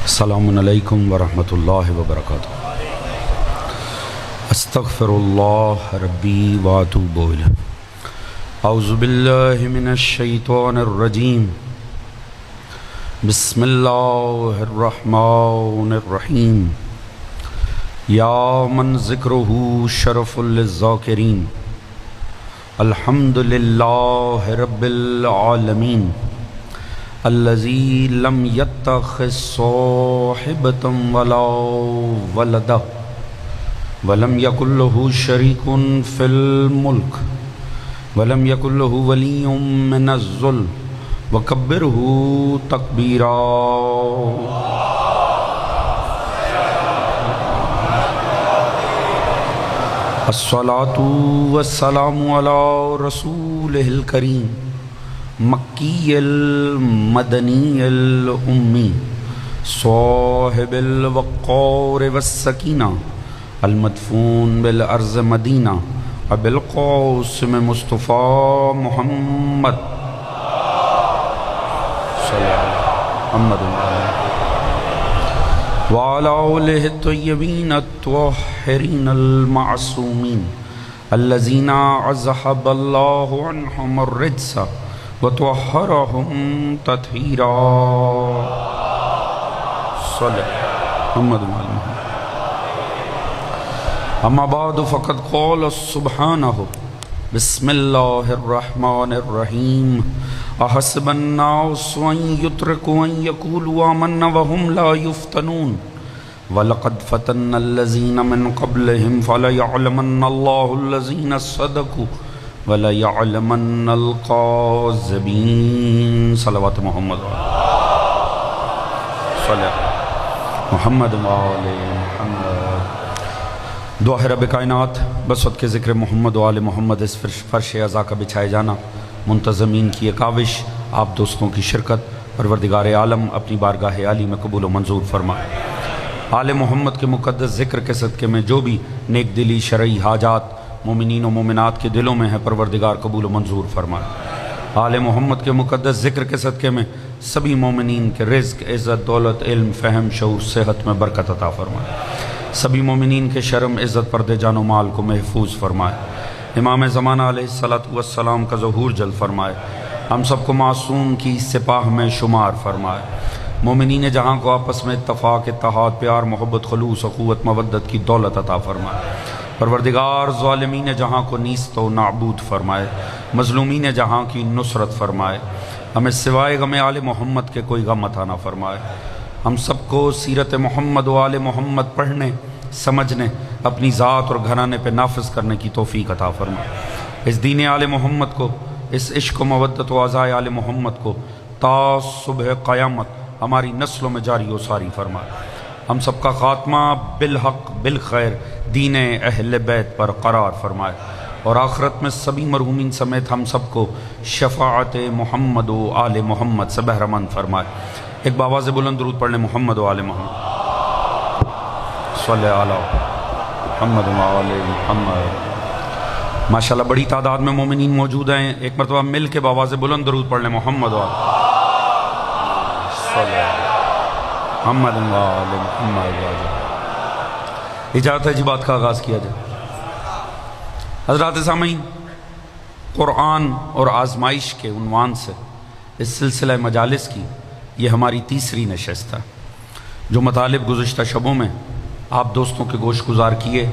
السلام علیکم ورحمۃ اللہ وبرکاتہ۔ استغفر اللہ ربی واتوب الیہ۔ اعوذ باللہ من الشیطان الرجیم۔ بسم اللہ الرحمن الرحیم۔ یا من ذکرہ شرف للذاکرین، الحمد للہ رب العالمین، الذی لم یتخذ صاحبۃ ولا ولدا ولم یکن لہ شریک فی الملک ولم یکن لہ ولی من الذل وکبرہ تکبیرا۔ الصلاۃ والسلام علی رسولہ الکریم، مکی المدنی الامی، صاحب الوقار والسکینہ، المدفون بالارض مدینہ، ابی القاسم مصطفیٰ محمد صلی اللہ وعلی آلہ الطیبین الطاہرین المعصومین، الذین اذھب اللہ عنہم الرجس وطہرہم تطہیرا۔ صلی محمد اما بعد فقد قال سبحانہ بسم اللہ الرحمن الرحیم۔ احسب الناس ان یترکوا ان یقولوا آمنا وهم لا یفتنون وَلَقَدْ فَتَنَّا الَّذِينَ مِن قَبْلِهِمْ فَلَيَعْلَمَنَّ اللَّهُ الَّذِينَ صَدَقُوا وَلَيَعْلَمَنَّ الْقَاذِبِينَ۔ صلوات محمد صلی محمد وآل محمد۔ دعا ہے رب کائنات، بسط کے ذکر محمد وآل محمد اس فرش عزا کا بچھائے جانا، منتظمین کی یہ کاوش، آپ دوستوں کی شرکت، پروردگار عالم اپنی بارگاہ عالی میں قبول و منظور فرمائے۔ آل محمد کے مقدس ذکر کے صدقے میں جو بھی نیک دلی شرعی حاجات مومنین و مومنات کے دلوں میں ہے، پروردگار قبول و منظور فرمائے۔ آل محمد کے مقدس ذکر کے صدقے میں سبھی مومنین کے رزق، عزت، دولت، علم، فہم، شعور، صحت میں برکت عطا فرمائے۔ سبھی مومنین کے شرم، عزت، پردے، جان و مال کو محفوظ فرمائے۔ امام زمانہ علیہ السلام کا ظہور جلد فرمائے۔ ہم سب کو معصوم کی سپاہ میں شمار فرمائے۔ مومنین جہاں کو آپس میں اتفاق، اتحاد، پیار، محبت، خلوص، اخوت، مودت کی دولت عطا فرمائے۔ پروردگار ظالمین جہاں کو نیست و نابود فرمائے، مظلومین جہاں کی نصرت فرمائے۔ ہمیں سوائے غم آل محمد کے کوئی غم عطا نہ فرمائے۔ ہم سب کو سیرت محمد و آل محمد پڑھنے، سمجھنے، اپنی ذات اور گھرانے پہ نافذ کرنے کی توفیق عطا فرمائے۔ اس دین آل محمد کو، اس عشق و مودت و عزائے آل محمد کو تا صبح قیامت ہماری نسلوں میں جاری و ساری فرمائے۔ ہم سب کا خاتمہ بالحق بالخیر دین اہل بیت پر قرار فرمائے، اور آخرت میں سبھی مرحومین سمیت ہم سب کو شفاعت محمد و آل محمد سے بہرمند فرمائے۔ ایک باواز بلند درود پڑھ لیں، محمد و آل محمد صلی اللہ محمد و آل محمد۔ ماشاءاللہ بڑی تعداد میں مومنین موجود ہیں، ایک مرتبہ مل کے باواز بلند درود پڑھ لیں، محمد و آل محمد و آل محمد۔ اجازت ہے جی بات کا آغاز کیا جائے۔ حضرات سامعین، قرآن اور آزمائش کے عنوان سے اس سلسلہ مجالس کی یہ ہماری تیسری نشست ہے۔ جو مطالب گزشتہ شبوں میں آپ دوستوں کے گوش گزار کیے،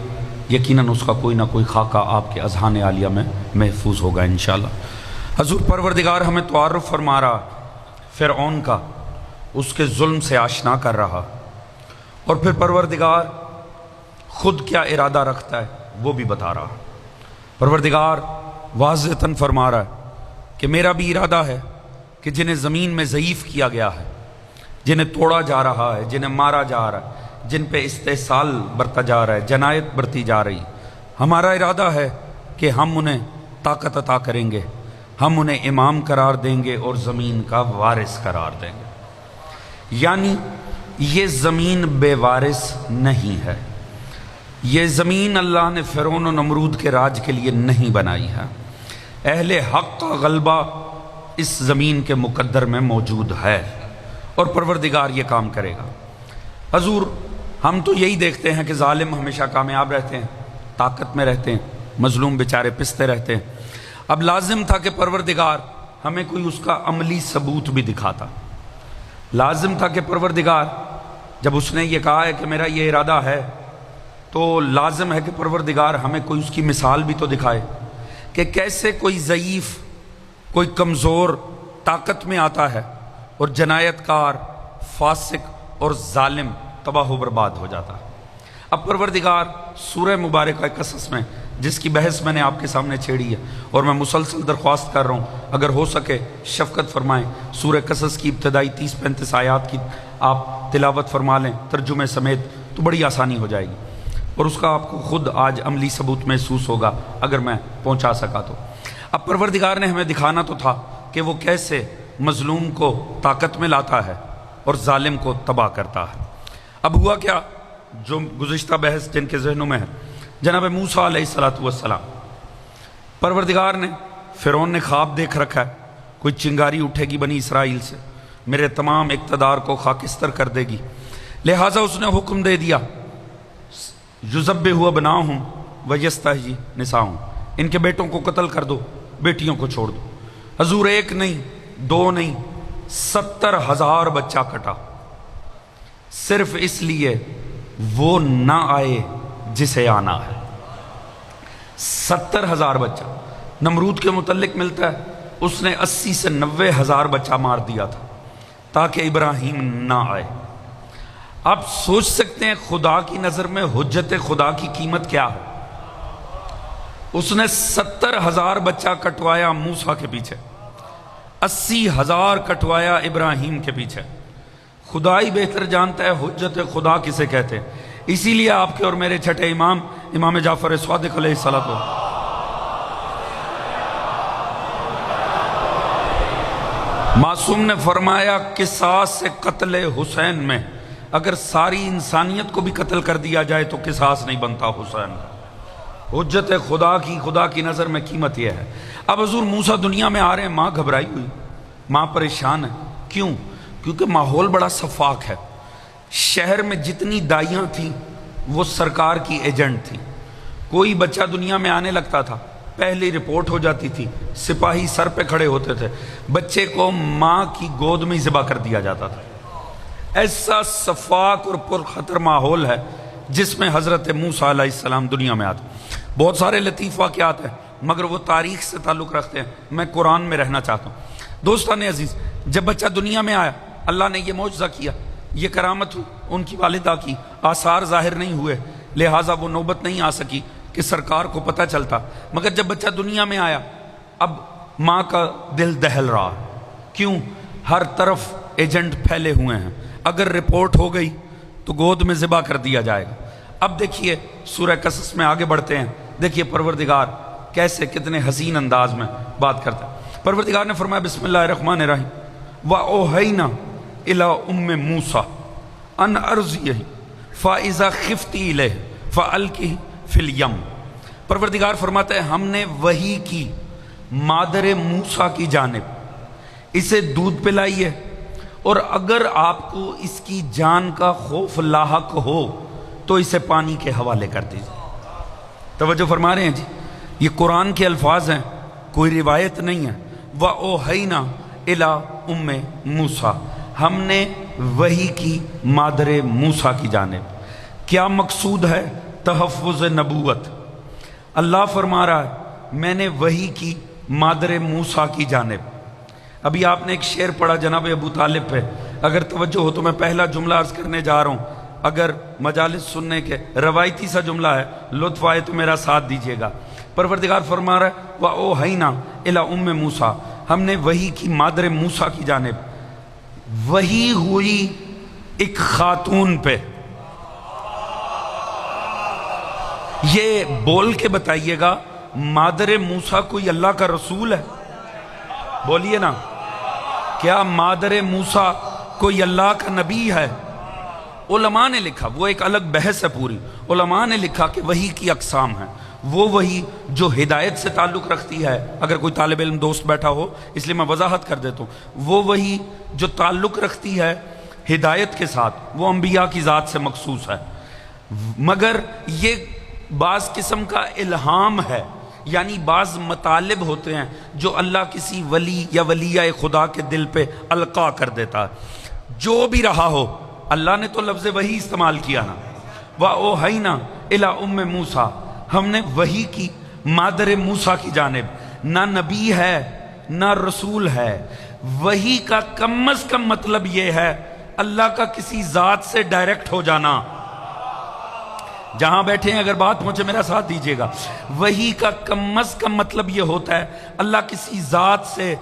یقیناً اس کا کوئی نہ کوئی خاکہ آپ کے اذہان عالیہ میں محفوظ ہوگا انشاءاللہ۔ حضور پروردگار ہمیں تعارف فرما رہا فرعون کا، اس کے ظلم سے آشنا کر رہا، اور پھر پروردگار خود کیا ارادہ رکھتا ہے وہ بھی بتا رہا۔ پروردگار واضحتاً فرما رہا ہے کہ میرا بھی ارادہ ہے کہ جنہیں زمین میں ضعیف کیا گیا ہے، جنہیں توڑا جا رہا ہے، جنہیں مارا جا رہا ہے، جن پہ استحصال برتا جا رہا ہے، جنایت برتی جا رہی، ہمارا ارادہ ہے کہ ہم انہیں طاقت عطا کریں گے، ہم انہیں امام قرار دیں گے اور زمین کا وارث قرار دیں گے۔ یعنی یہ زمین بے وارث نہیں ہے، یہ زمین اللہ نے فرعون و نمرود کے راج کے لیے نہیں بنائی ہے۔ اہل حق کا غلبہ اس زمین کے مقدر میں موجود ہے، اور پروردگار یہ کام کرے گا۔ حضور ہم تو یہی دیکھتے ہیں کہ ظالم ہمیشہ کامیاب رہتے ہیں، طاقت میں رہتے ہیں، مظلوم بیچارے پستے رہتے ہیں۔ اب لازم تھا کہ پروردگار ہمیں کوئی اس کا عملی ثبوت بھی دکھاتا۔ لازم تھا کہ پروردگار جب اس نے یہ کہا ہے کہ میرا یہ ارادہ ہے، تو لازم ہے کہ پروردگار ہمیں کوئی اس کی مثال بھی تو دکھائے کہ کیسے کوئی ضعیف، کوئی کمزور طاقت میں آتا ہے اور جنایت کار، فاسق اور ظالم تباہ و برباد ہو جاتا ہے۔ اب پروردگار سورہ مبارکہ قصص میں، جس کی بحث میں نے آپ کے سامنے چھیڑی ہے اور میں مسلسل درخواست کر رہا ہوں اگر ہو سکے شفقت فرمائیں، سورہ قصص کی ابتدائی 30-35 آیات کی آپ تلاوت فرما لیں ترجمے سمیت، تو بڑی آسانی ہو جائے گی اور اس کا آپ کو خود آج عملی ثبوت محسوس ہوگا اگر میں پہنچا سکا تو۔ اب پروردگار نے ہمیں دکھانا تو تھا کہ وہ کیسے مظلوم کو طاقت میں لاتا ہے اور ظالم کو تباہ کرتا ہے۔ اب ہوا کیا، جو گزشتہ بحث جن کے ذہنوں میں ہے، جناب موسیٰ علیہ السلام، پروردگار نے، فرعون نے خواب دیکھ رکھا ہے کوئی چنگاری اٹھے گی بنی اسرائیل سے، میرے تمام اقتدار کو خاکستر کر دے گی، لہٰذا اس نے حکم دے دیا یذبح ابناءہم ویستحیی نساءہم، ان کے بیٹوں کو قتل کر دو، بیٹیوں کو چھوڑ دو۔ حضور ایک نہیں، دو نہیں، 70,000 بچہ کٹا، صرف اس لیے وہ نہ آئے جسے آنا ہے۔ 70,000 بچہ۔ نمرود کے متعلق ملتا ہے اس نے 80 سے 90,000 بچہ مار دیا تھا تاکہ ابراہیم نہ آئے۔ آپ سوچ سکتے ہیں خدا کی نظر میں حجت خدا کی قیمت کیا ہے۔ اس نے 70,000 بچہ کٹوایا موسیٰ کے پیچھے، 80,000 کٹوایا ابراہیم کے پیچھے۔ خدا ہی بہتر جانتا ہے حجت خدا کسے کہتے ہیں۔ اسی لیے آپ کے اور میرے چھٹے امام، امام جعفر صادق علیہ السلام، معصوم نے فرمایا قصاص سے قتل حسین میں اگر ساری انسانیت کو بھی قتل کر دیا جائے تو قصاص نہیں بنتا حسین کا۔ حجت خدا کی نظر میں قیمت یہ ہے۔ اب حضور موسیٰ دنیا میں آ رہے ہیں، ماں گھبرائی ہوئی، ماں پریشان ہے۔ کیوں؟ کیونکہ ماحول بڑا شفاق ہے۔ شہر میں جتنی دائیاں تھیں وہ سرکار کی ایجنٹ تھیں۔ کوئی بچہ دنیا میں آنے لگتا تھا، پہلی رپورٹ ہو جاتی تھی، سپاہی سر پہ کھڑے ہوتے تھے، بچے کو ماں کی گود میں ہی ذبح کر دیا جاتا تھا۔ ایسا شفاق اور پرخطر ماحول ہے جس میں حضرت موسیٰ علیہ السلام دنیا میں آتے۔ بہت سارے لطیف واقعات ہیں مگر وہ تاریخ سے تعلق رکھتے ہیں، میں قرآن میں رہنا چاہتا ہوں۔ دوستان عزیز، جب بچہ دنیا میں آیا، اللہ نے یہ معجزہ کیا، یہ کرامت ہوئی، ان کی والدہ کی آثار ظاہر نہیں ہوئے، لہٰذا وہ نوبت نہیں آ سکی کہ سرکار کو پتہ چلتا۔ مگر جب بچہ دنیا میں آیا، اب ماں کا دل دہل رہا۔ کیوں؟ ہر طرف ایجنٹ پھیلے ہوئے ہیں، اگر رپورٹ ہو گئی تو گود میں ذبح کر دیا جائے گا۔ اب دیکھیے سورہ قصص میں آگے بڑھتے ہیں، دیکھیے پروردگار کیسے کتنے حسین انداز میں بات کرتا ہے۔ پروردگار نے فرمایا بسم اللہ الرحمن الرحیم وَأَوْحَيْنَا إِلَىٰ أُمِّ مُوسَىٰ أَنْ أَرْضِعِهِ فَإِذَا خِفْتِ إِلَيْهِ فَأَلْقِهِ فِي الْيَمِّ۔ پروردگار فرماتا ہے ہم نے وحی کی مادر موسیٰ کی جانب، اسے دودھ پلائیے اور اگر آپ کو اس کی جان کا خوف لاحق ہو تو اسے پانی کے حوالے کر دیجیے۔ توجہ فرما رہے ہیں جی، یہ قرآن کے الفاظ ہیں، کوئی روایت نہیں ہے۔ وَأَوْحَيْنَا إِلَىٰ أُمِّ مُوسَىٰ، ہم نے وحی کی مادر موسیٰ کی جانب۔ کیا مقصود ہے؟ تحفظ نبوت۔ اللہ فرما رہا ہے میں نے وحی کی مادر موسیٰ کی جانب۔ ابھی آپ نے ایک شعر پڑھا جناب ابو طالب پہ، اگر توجہ ہو تو میں پہلا جملہ عرض کرنے جا رہا ہوں، اگر مجالس سننے کے روایتی سا جملہ ہے، لطف آئے تو میرا ساتھ دیجیے گا۔ پروردگار فرما رہا ہے وَأَوْحَيْنَا إِلَىٰ أُمِّ مُوسَىٰ، ہم نے وحی کی مادر موسیٰ کی جانب۔ وحی ہوئی ایک خاتون پہ۔ یہ بول کے بتائیے گا مادر موسیٰ کوئی اللہ کا رسول ہے؟ بولیے نا، کیا مادر موسیٰ کوئی اللہ کا نبی ہے؟ علماء نے لکھا، وہ ایک الگ بحث ہے پوری، علماء نے لکھا کہ وحی کی اقسام ہیں۔ وہ وحی جو ہدایت سے تعلق رکھتی ہے، اگر کوئی طالب علم دوست بیٹھا ہو اس لیے میں وضاحت کر دیتا ہوں، وہ وحی جو تعلق رکھتی ہے ہدایت کے ساتھ، وہ انبیاء کی ذات سے مخصوص ہے، مگر یہ بعض قسم کا الہام ہے، یعنی بعض مطالب ہوتے ہیں جو اللہ کسی ولی یا ولیہ خدا کے دل پہ القا کر دیتا ہے۔ جو بھی رہا ہو، اللہ نے تو لفظ وحی استعمال کیا نا، وَأَوْحَيْنَا إِلَىٰ أُمِّ مُوسَىٰ، ہم نے وحی کی مادر موسیٰ کی جانب۔ نہ نبی ہے نہ رسول ہے، وحی کا کم از کم مطلب یہ ہے اللہ کا کسی ذات سے ڈائریکٹ ہو جانا۔ جہاں بیٹھے ہیں اگر بات پہنچے میرا ساتھ دیجئے گا، وحی کا کم از کم مطلب یہ ہوتا ہے اللہ کسی ذات سے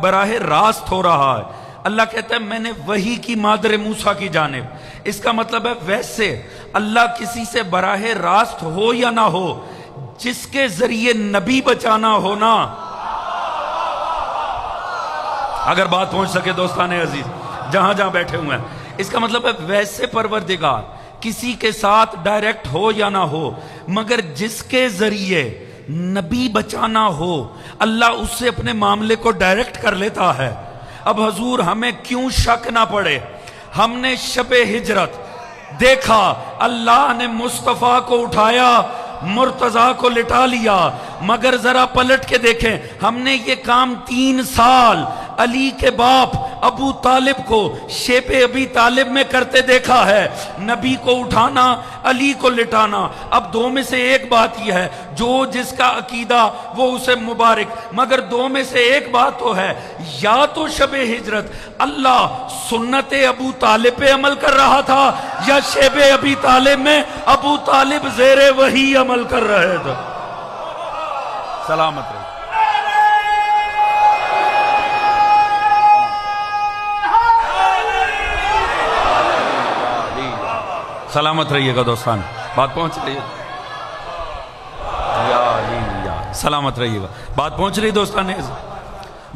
براہ راست ہو رہا ہے۔ اللہ کہتا ہے میں نے وحی کی مادر موسیٰ کی جانب، اس کا مطلب ہے ویسے اللہ کسی سے براہ راست ہو یا نہ ہو، جس کے ذریعے نبی بچانا ہونا، اگر بات پہنچ سکے دوستان عزیز جہاں جہاں بیٹھے ہوئے ہیں، اس کا مطلب ہے ویسے پروردگار کسی کے ساتھ ڈائریکٹ ہو یا نہ ہو، مگر جس کے ذریعے نبی بچانا ہو اللہ اس سے اپنے معاملے کو ڈائریکٹ کر لیتا ہے۔ اب حضور ہمیں کیوں شک نہ پڑے، ہم نے شب ہجرت دیکھا اللہ نے مصطفیٰ کو اٹھایا، مرتضیٰ کو لٹا لیا، مگر ذرا پلٹ کے دیکھیں ہم نے یہ کام 3 سال علی کے باپ ابو طالب کو شیب ابی طالب میں کرتے دیکھا ہے، نبی کو اٹھانا علی کو لٹانا۔ اب دو میں سے ایک بات یہ ہے، جو جس کا عقیدہ وہ اسے مبارک، مگر دو میں سے ایک بات تو ہے، یا تو شب ہجرت اللہ سنت ابو طالب پہ عمل کر رہا تھا، یا شیب ابی طالب میں ابو طالب زیر وحی عمل کر رہے تھے۔ سلامت رہے، سلامت رہیے گا دوستان، بات پہنچ رہی ہے، سلامت رہیے گا، بات پہنچ رہی دوستان۔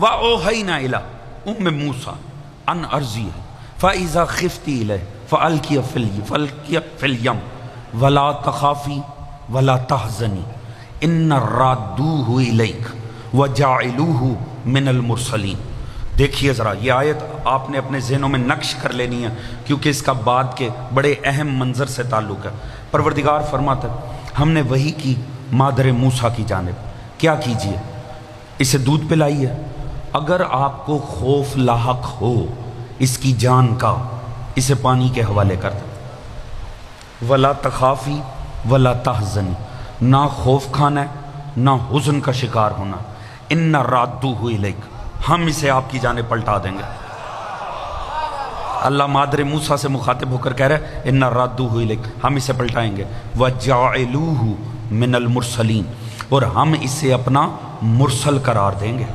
وَأَوْحَيْنَا إِلَىٰ أُمِّ مُوسَىٰ أَنْ أَرْضِعِهِ فَإِذَا خِفْتِ إِلَيْهِ فَأَلْقِيَ فِي الْيَمِّ وَلَا تَخَافِي وَلَا تَحْزَنِي إِنَّ رَادُّوهُ إِلَيْكَ وَجَاعِلُوهُ مِنَ الْمُرْسَلِينَ۔ دیکھیے ذرا یہ آیت آپ نے اپنے ذہنوں میں نقش کر لینی ہے، کیونکہ اس کا بعد کے بڑے اہم منظر سے تعلق ہے۔ پروردگار فرماتا ہے ہم نے وحی کی مادر موسیٰ کی جانب، کیا کیجئے، اسے دودھ پلائیے، اگر آپ کو خوف لاحق ہو اس کی جان کا، اسے پانی کے حوالے کر دیں۔ ولا تخافی ولا تحزنی، نہ خوف کھانا ہے نہ حزن کا شکار ہونا۔ ان رادوہ الیک، ہم اسے آپ کی جانب پلٹا دیں گے۔ اللہ مادر موسیٰ سے مخاطب ہو کر کہہ رہے ہیں ان رادوہ الیک، ہم اسے پلٹائیں گے، وجعلوہ من المرسلین، اور ہم اسے اپنا مرسل قرار دیں گے۔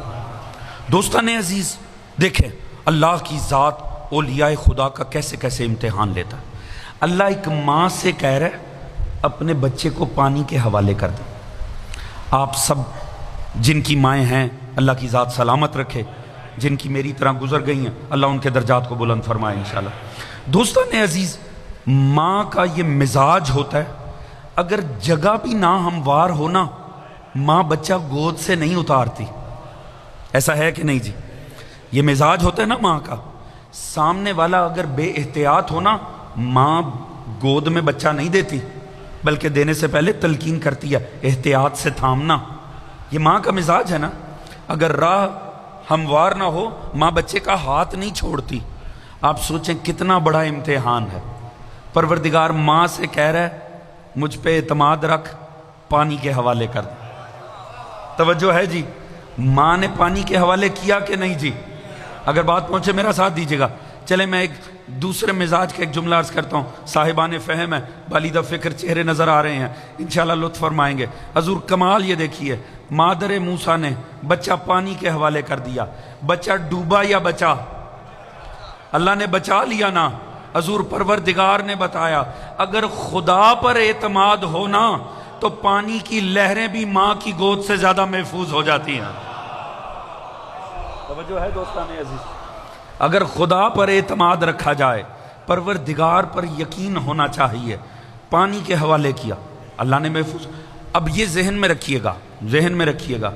دوستان عزیز دیکھیں اللہ کی ذات اولیاء خدا کا کیسے کیسے امتحان لیتا ہے۔ اللہ ایک ماں سے کہہ رہے اپنے بچے کو پانی کے حوالے کر دیں۔ آپ سب جن کی مائیں ہیں اللہ کی ذات سلامت رکھے، جن کی میری طرح گزر گئی ہیں اللہ ان کے درجات کو بلند فرمائے انشاءاللہ۔ دوستان عزیز ماں کا یہ مزاج ہوتا ہے، اگر جگہ بھی نہ ہموار ہونا ماں بچہ گود سے نہیں اتارتی، ایسا ہے کہ نہیں جی؟ یہ مزاج ہوتا ہے نا ماں کا، سامنے والا اگر بے احتیاط ہونا ماں گود میں بچہ نہیں دیتی، بلکہ دینے سے پہلے تلقین کرتی ہے احتیاط سے تھامنا۔ یہ ماں کا مزاج ہے نا، اگر راہ ہموار نہ ہو ماں بچے کا ہاتھ نہیں چھوڑتی۔ آپ سوچیں کتنا بڑا امتحان ہے۔ پروردگار ماں سے کہہ رہا ہے مجھ پہ اعتماد رکھ، پانی کے حوالے کر دے۔ توجہ ہے جی؟ ماں نے پانی کے حوالے کیا کہ نہیں جی؟ اگر بات پہنچے میرا ساتھ دیجیے گا۔ چلے میں ایک دوسرے مزاج کا ایک جملہ عرض کرتا ہوں، صاحبان فہم ہے، بالیدہ فکر چہرے نظر آ رہے ہیں، انشاءاللہ لطف فرمائیں گے۔ حضور کمال یہ دیکھیے، مادر موسیٰ نے بچہ پانی کے حوالے کر دیا، بچہ ڈوبا یا بچا؟ اللہ نے بچا لیا نا۔ حضور پروردگار نے بتایا اگر خدا پر اعتماد ہونا تو پانی کی لہریں بھی ماں کی گود سے زیادہ محفوظ ہو جاتی ہیں۔ توجہ ہے دوستان عزیز؟ اگر خدا پر اعتماد رکھا جائے، پروردگار پر یقین ہونا چاہیے، پانی کے حوالے کیا اللہ نے محفوظ۔ اب یہ ذہن میں رکھیے گا، ذہن میں رکھیے گا،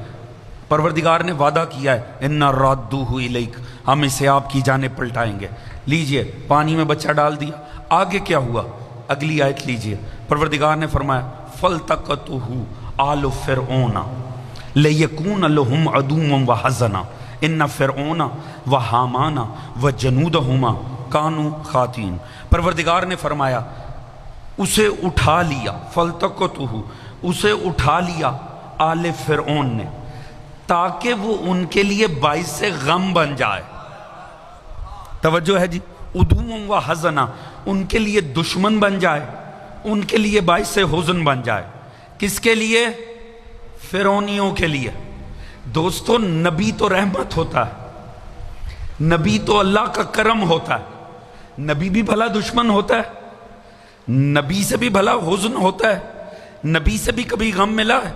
پروردگار نے وعدہ کیا ہے اِنَّا رَادُّوهُ إِلَيْكَ، ہم اسے آپ کی جانب پلٹائیں گے۔ لیجئے پانی میں بچہ ڈال دیا، آگے کیا ہوا؟ اگلی آیت لیجئے، پروردگار نے فرمایا فَالْتَقَطُهُ آلُ فِرْعَوْنَ لِيَكُونَ لَهُمْ عَدُوًّا وَحَزَنًا إِنَّ فِرْعَوْنَ وَحَامَانَ وَجُنُودَهُمَا كَانُوا خَاطِئِينَ۔ پروردگار نے فرمایا اسے اٹھا لیا، فَالْتَقَطُهُ اسے اٹھا لیا آل فرعون نے، تاکہ وہ ان کے لیے باعث غم بن جائے۔ توجہ ہے جی، عدو و حزنا، ان کے لیے دشمن بن جائے، ان کے لیے باعث حزن بن جائے۔ کس کے لیے؟ فرعونیوں کے لیے۔ دوستو نبی تو رحمت ہوتا ہے، نبی تو اللہ کا کرم ہوتا ہے، نبی بھی بھلا دشمن ہوتا ہے، نبی سے بھی بھلا حزن ہوتا ہے، نبی سے بھی کبھی غم ملا ہے،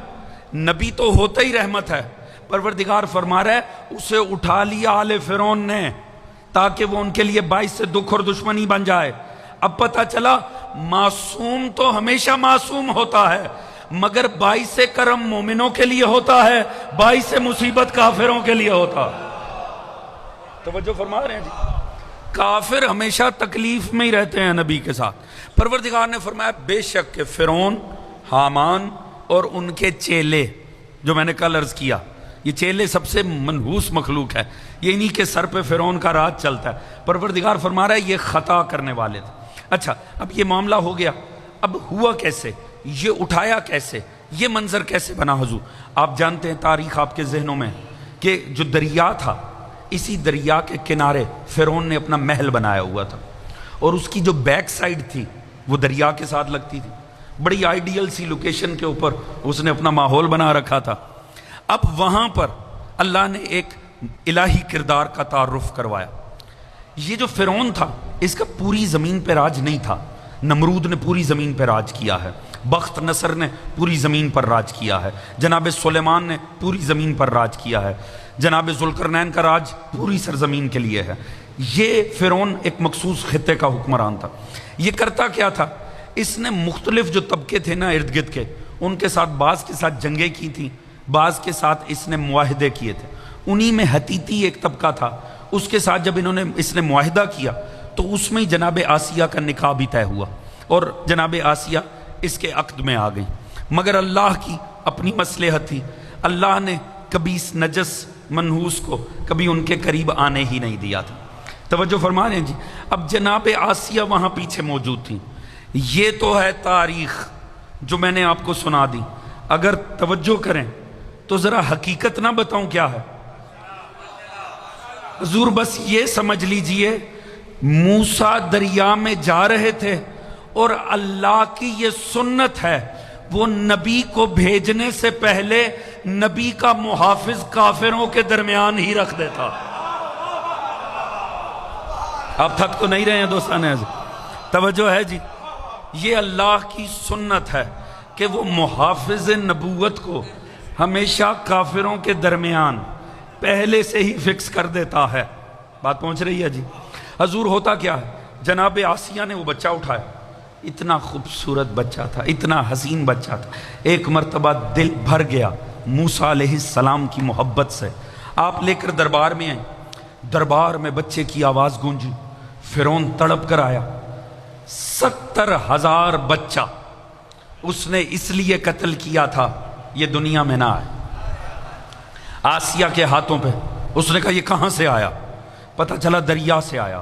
نبی تو ہوتا ہی رحمت ہے۔ پروردگار فرما رہا ہے اسے اٹھا لیا آل فرعون نے تاکہ وہ ان کے لیے باعث سے دکھ اور دشمنی بن جائے۔ اب پتہ چلا معصوم تو ہمیشہ معصوم ہوتا ہے، مگر باعث کرم مومنوں کے لیے ہوتا ہے، باعث مصیبت کافروں کے لیے ہوتا ہے۔ توجہ فرما رہے ہیں جی، کافر ہمیشہ تکلیف میں ہی رہتے ہیں نبی کے ساتھ۔ پروردگار نے فرمایا بے شک کہ فرعون، حامان اور ان کے چیلے، جو میں نے کل عرض کیا، یہ چیلے سب سے منحوس مخلوق ہے، یہ انہی کے سر پہ فرعون کا راج چلتا ہے۔ پروردگار فرما رہا ہے یہ خطا کرنے والے تھے۔ اچھا اب یہ معاملہ ہو گیا، اب ہوا کیسے؟ یہ اٹھایا کیسے؟ یہ منظر کیسے بنا حضور؟ آپ جانتے ہیں تاریخ آپ کے ذہنوں میں کہ جو دریا تھا، اسی دریا کے کنارے فرعون نے اپنا محل بنایا ہوا تھا، اور اس کی جو بیک سائڈ تھی وہ دریا کے ساتھ لگتی تھی، بڑی آئیڈیل سی لوکیشن کے اوپر اس نے اپنا ماحول بنا رکھا تھا۔ اب وہاں پر اللہ نے ایک الہی کردار کا تعارف کروایا۔ یہ جو فرعون تھا اس کا پوری زمین پہ راج نہیں تھا، نمرود نے پوری زمین پہ راج کیا ہے، بخت نصر نے پوری زمین پر راج کیا ہے، جناب سلیمان نے پوری زمین پر راج کیا ہے، جناب ذوالقرنین کا راج پوری سرزمین کے لیے ہے۔ یہ فرعون ایک مخصوص خطے کا حکمران تھا۔ یہ کرتا کیا تھا؟ اس نے مختلف جو طبقے تھے نا ارد گرد کے، ان کے ساتھ بعض کے ساتھ جنگیں کی تھیں، بعض کے ساتھ اس نے معاہدے کیے تھے۔ انہی میں حتیتی ایک طبقہ تھا، اس کے ساتھ جب اس نے معاہدہ کیا تو اس میں جناب آسیہ کا نکاح بھی طے ہوا، اور جناب آسیہ اس کے عقد میں آ گئی۔ مگر اللہ کی اپنی مصلحت تھی، اللہ نے کبھی اس نجس منحوس کو کبھی ان کے قریب آنے ہی نہیں دیا تھا۔ توجہ فرما رہے ہیں جی، اب جناب آسیہ وہاں پیچھے موجود تھی۔ یہ تو ہے تاریخ جو میں نے آپ کو سنا دی، اگر توجہ کریں تو ذرا حقیقت نہ بتاؤں کیا ہے حضور؟ بس یہ سمجھ لیجئے موسیٰ دریا میں جا رہے تھے، اور اللہ کی یہ سنت ہے وہ نبی کو بھیجنے سے پہلے نبی کا محافظ کافروں کے درمیان ہی رکھ دیتا۔ آپ تھک تو نہیں رہے ہیں دوستان عزیز؟ توجہ ہے جی، یہ اللہ کی سنت ہے کہ وہ محافظ نبوت کو ہمیشہ کافروں کے درمیان پہلے سے ہی فکس کر دیتا ہے۔ بات پہنچ رہی ہے جی؟ حضور ہوتا کیا ہے، جناب آسیہ نے وہ بچہ اٹھایا، اتنا خوبصورت بچہ تھا، اتنا حسین بچہ تھا، ایک مرتبہ دل بھر گیا موسیٰ علیہ السلام کی محبت سے۔ آپ لے کر دربار میں آئیں، دربار میں بچے کی آواز گونجی، فرعون تڑپ کر آیا، 70,000 بچہ اس نے اس لیے قتل کیا تھا یہ دنیا میں نہ آئے۔ آسیہ کے ہاتھوں پہ اس نے کہا یہ کہاں سے آیا؟ پتہ چلا دریا سے آیا۔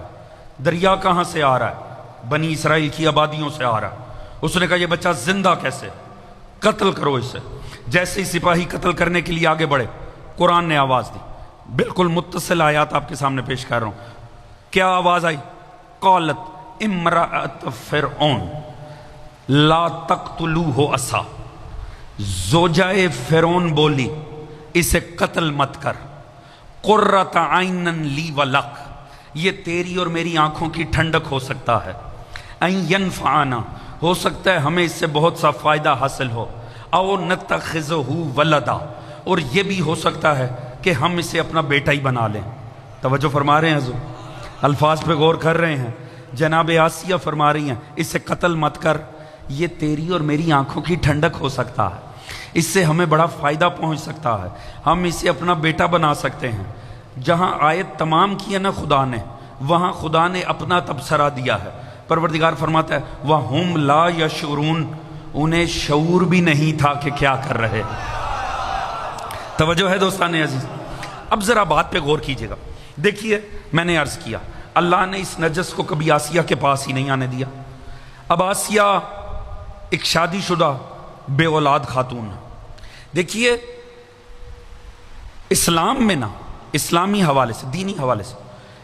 دریا کہاں سے آ رہا ہے؟ بنی اسرائیل کی آبادیوں سے آ رہا ہے۔ اس نے کہا یہ بچہ زندہ کیسے؟ قتل کرو اسے۔ جیسے ہی سپاہی قتل کرنے کے لیے آگے بڑھے، قرآن نے آواز دی، بالکل متصل آیات آپ کے سامنے پیش کر رہا ہوں۔ کیا آواز آئی؟ قالت امرأت فرعون لا تقتلوہ عسا، زوجہ فرعون بولی اسے قتل مت کر، قرۃ عین لی ولک، یہ تیری اور میری آنکھوں کی ٹھنڈک ہو سکتا ہے، این ینفعنا، ہو سکتا ہے ہمیں اس سے بہت سا فائدہ حاصل ہو، او نتخذہ ولدا، اور یہ بھی ہو سکتا ہے کہ ہم اسے اپنا بیٹا ہی بنا لیں۔ توجہ فرما رہے ہیں حضور، الفاظ پہ غور کر رہے ہیں۔ جناب آسیہ فرما رہی ہیں اسے قتل مت کر، یہ تیری اور میری آنکھوں کی ٹھنڈک ہو سکتا ہے۔ اس سے ہمیں بڑا فائدہ پہنچ سکتا ہے، ہم اسے اپنا بیٹا بنا سکتے ہیں۔ جہاں آیت تمام کی ہے نا خدا نے، وہاں خدا نے اپنا تبصرہ دیا ہے۔ پروردگار فرماتا ہے وَهُمْ لَا يَشْعُرُونَ، انہیں شعور بھی نہیں تھا کہ کیا کر رہے۔ توجہ ہے دوستان عزیز؟ اب ذرا بات پہ غور کیجئے گا۔ دیکھیے میں نے عرض کیا اللہ نے اس نجس کو کبھی آسیہ کے پاس ہی نہیں آنے دیا۔ اب آسیہ ایک شادی شدہ بے اولاد خاتون۔ دیکھیے اسلام میں نا، اسلامی حوالے سے، دینی حوالے سے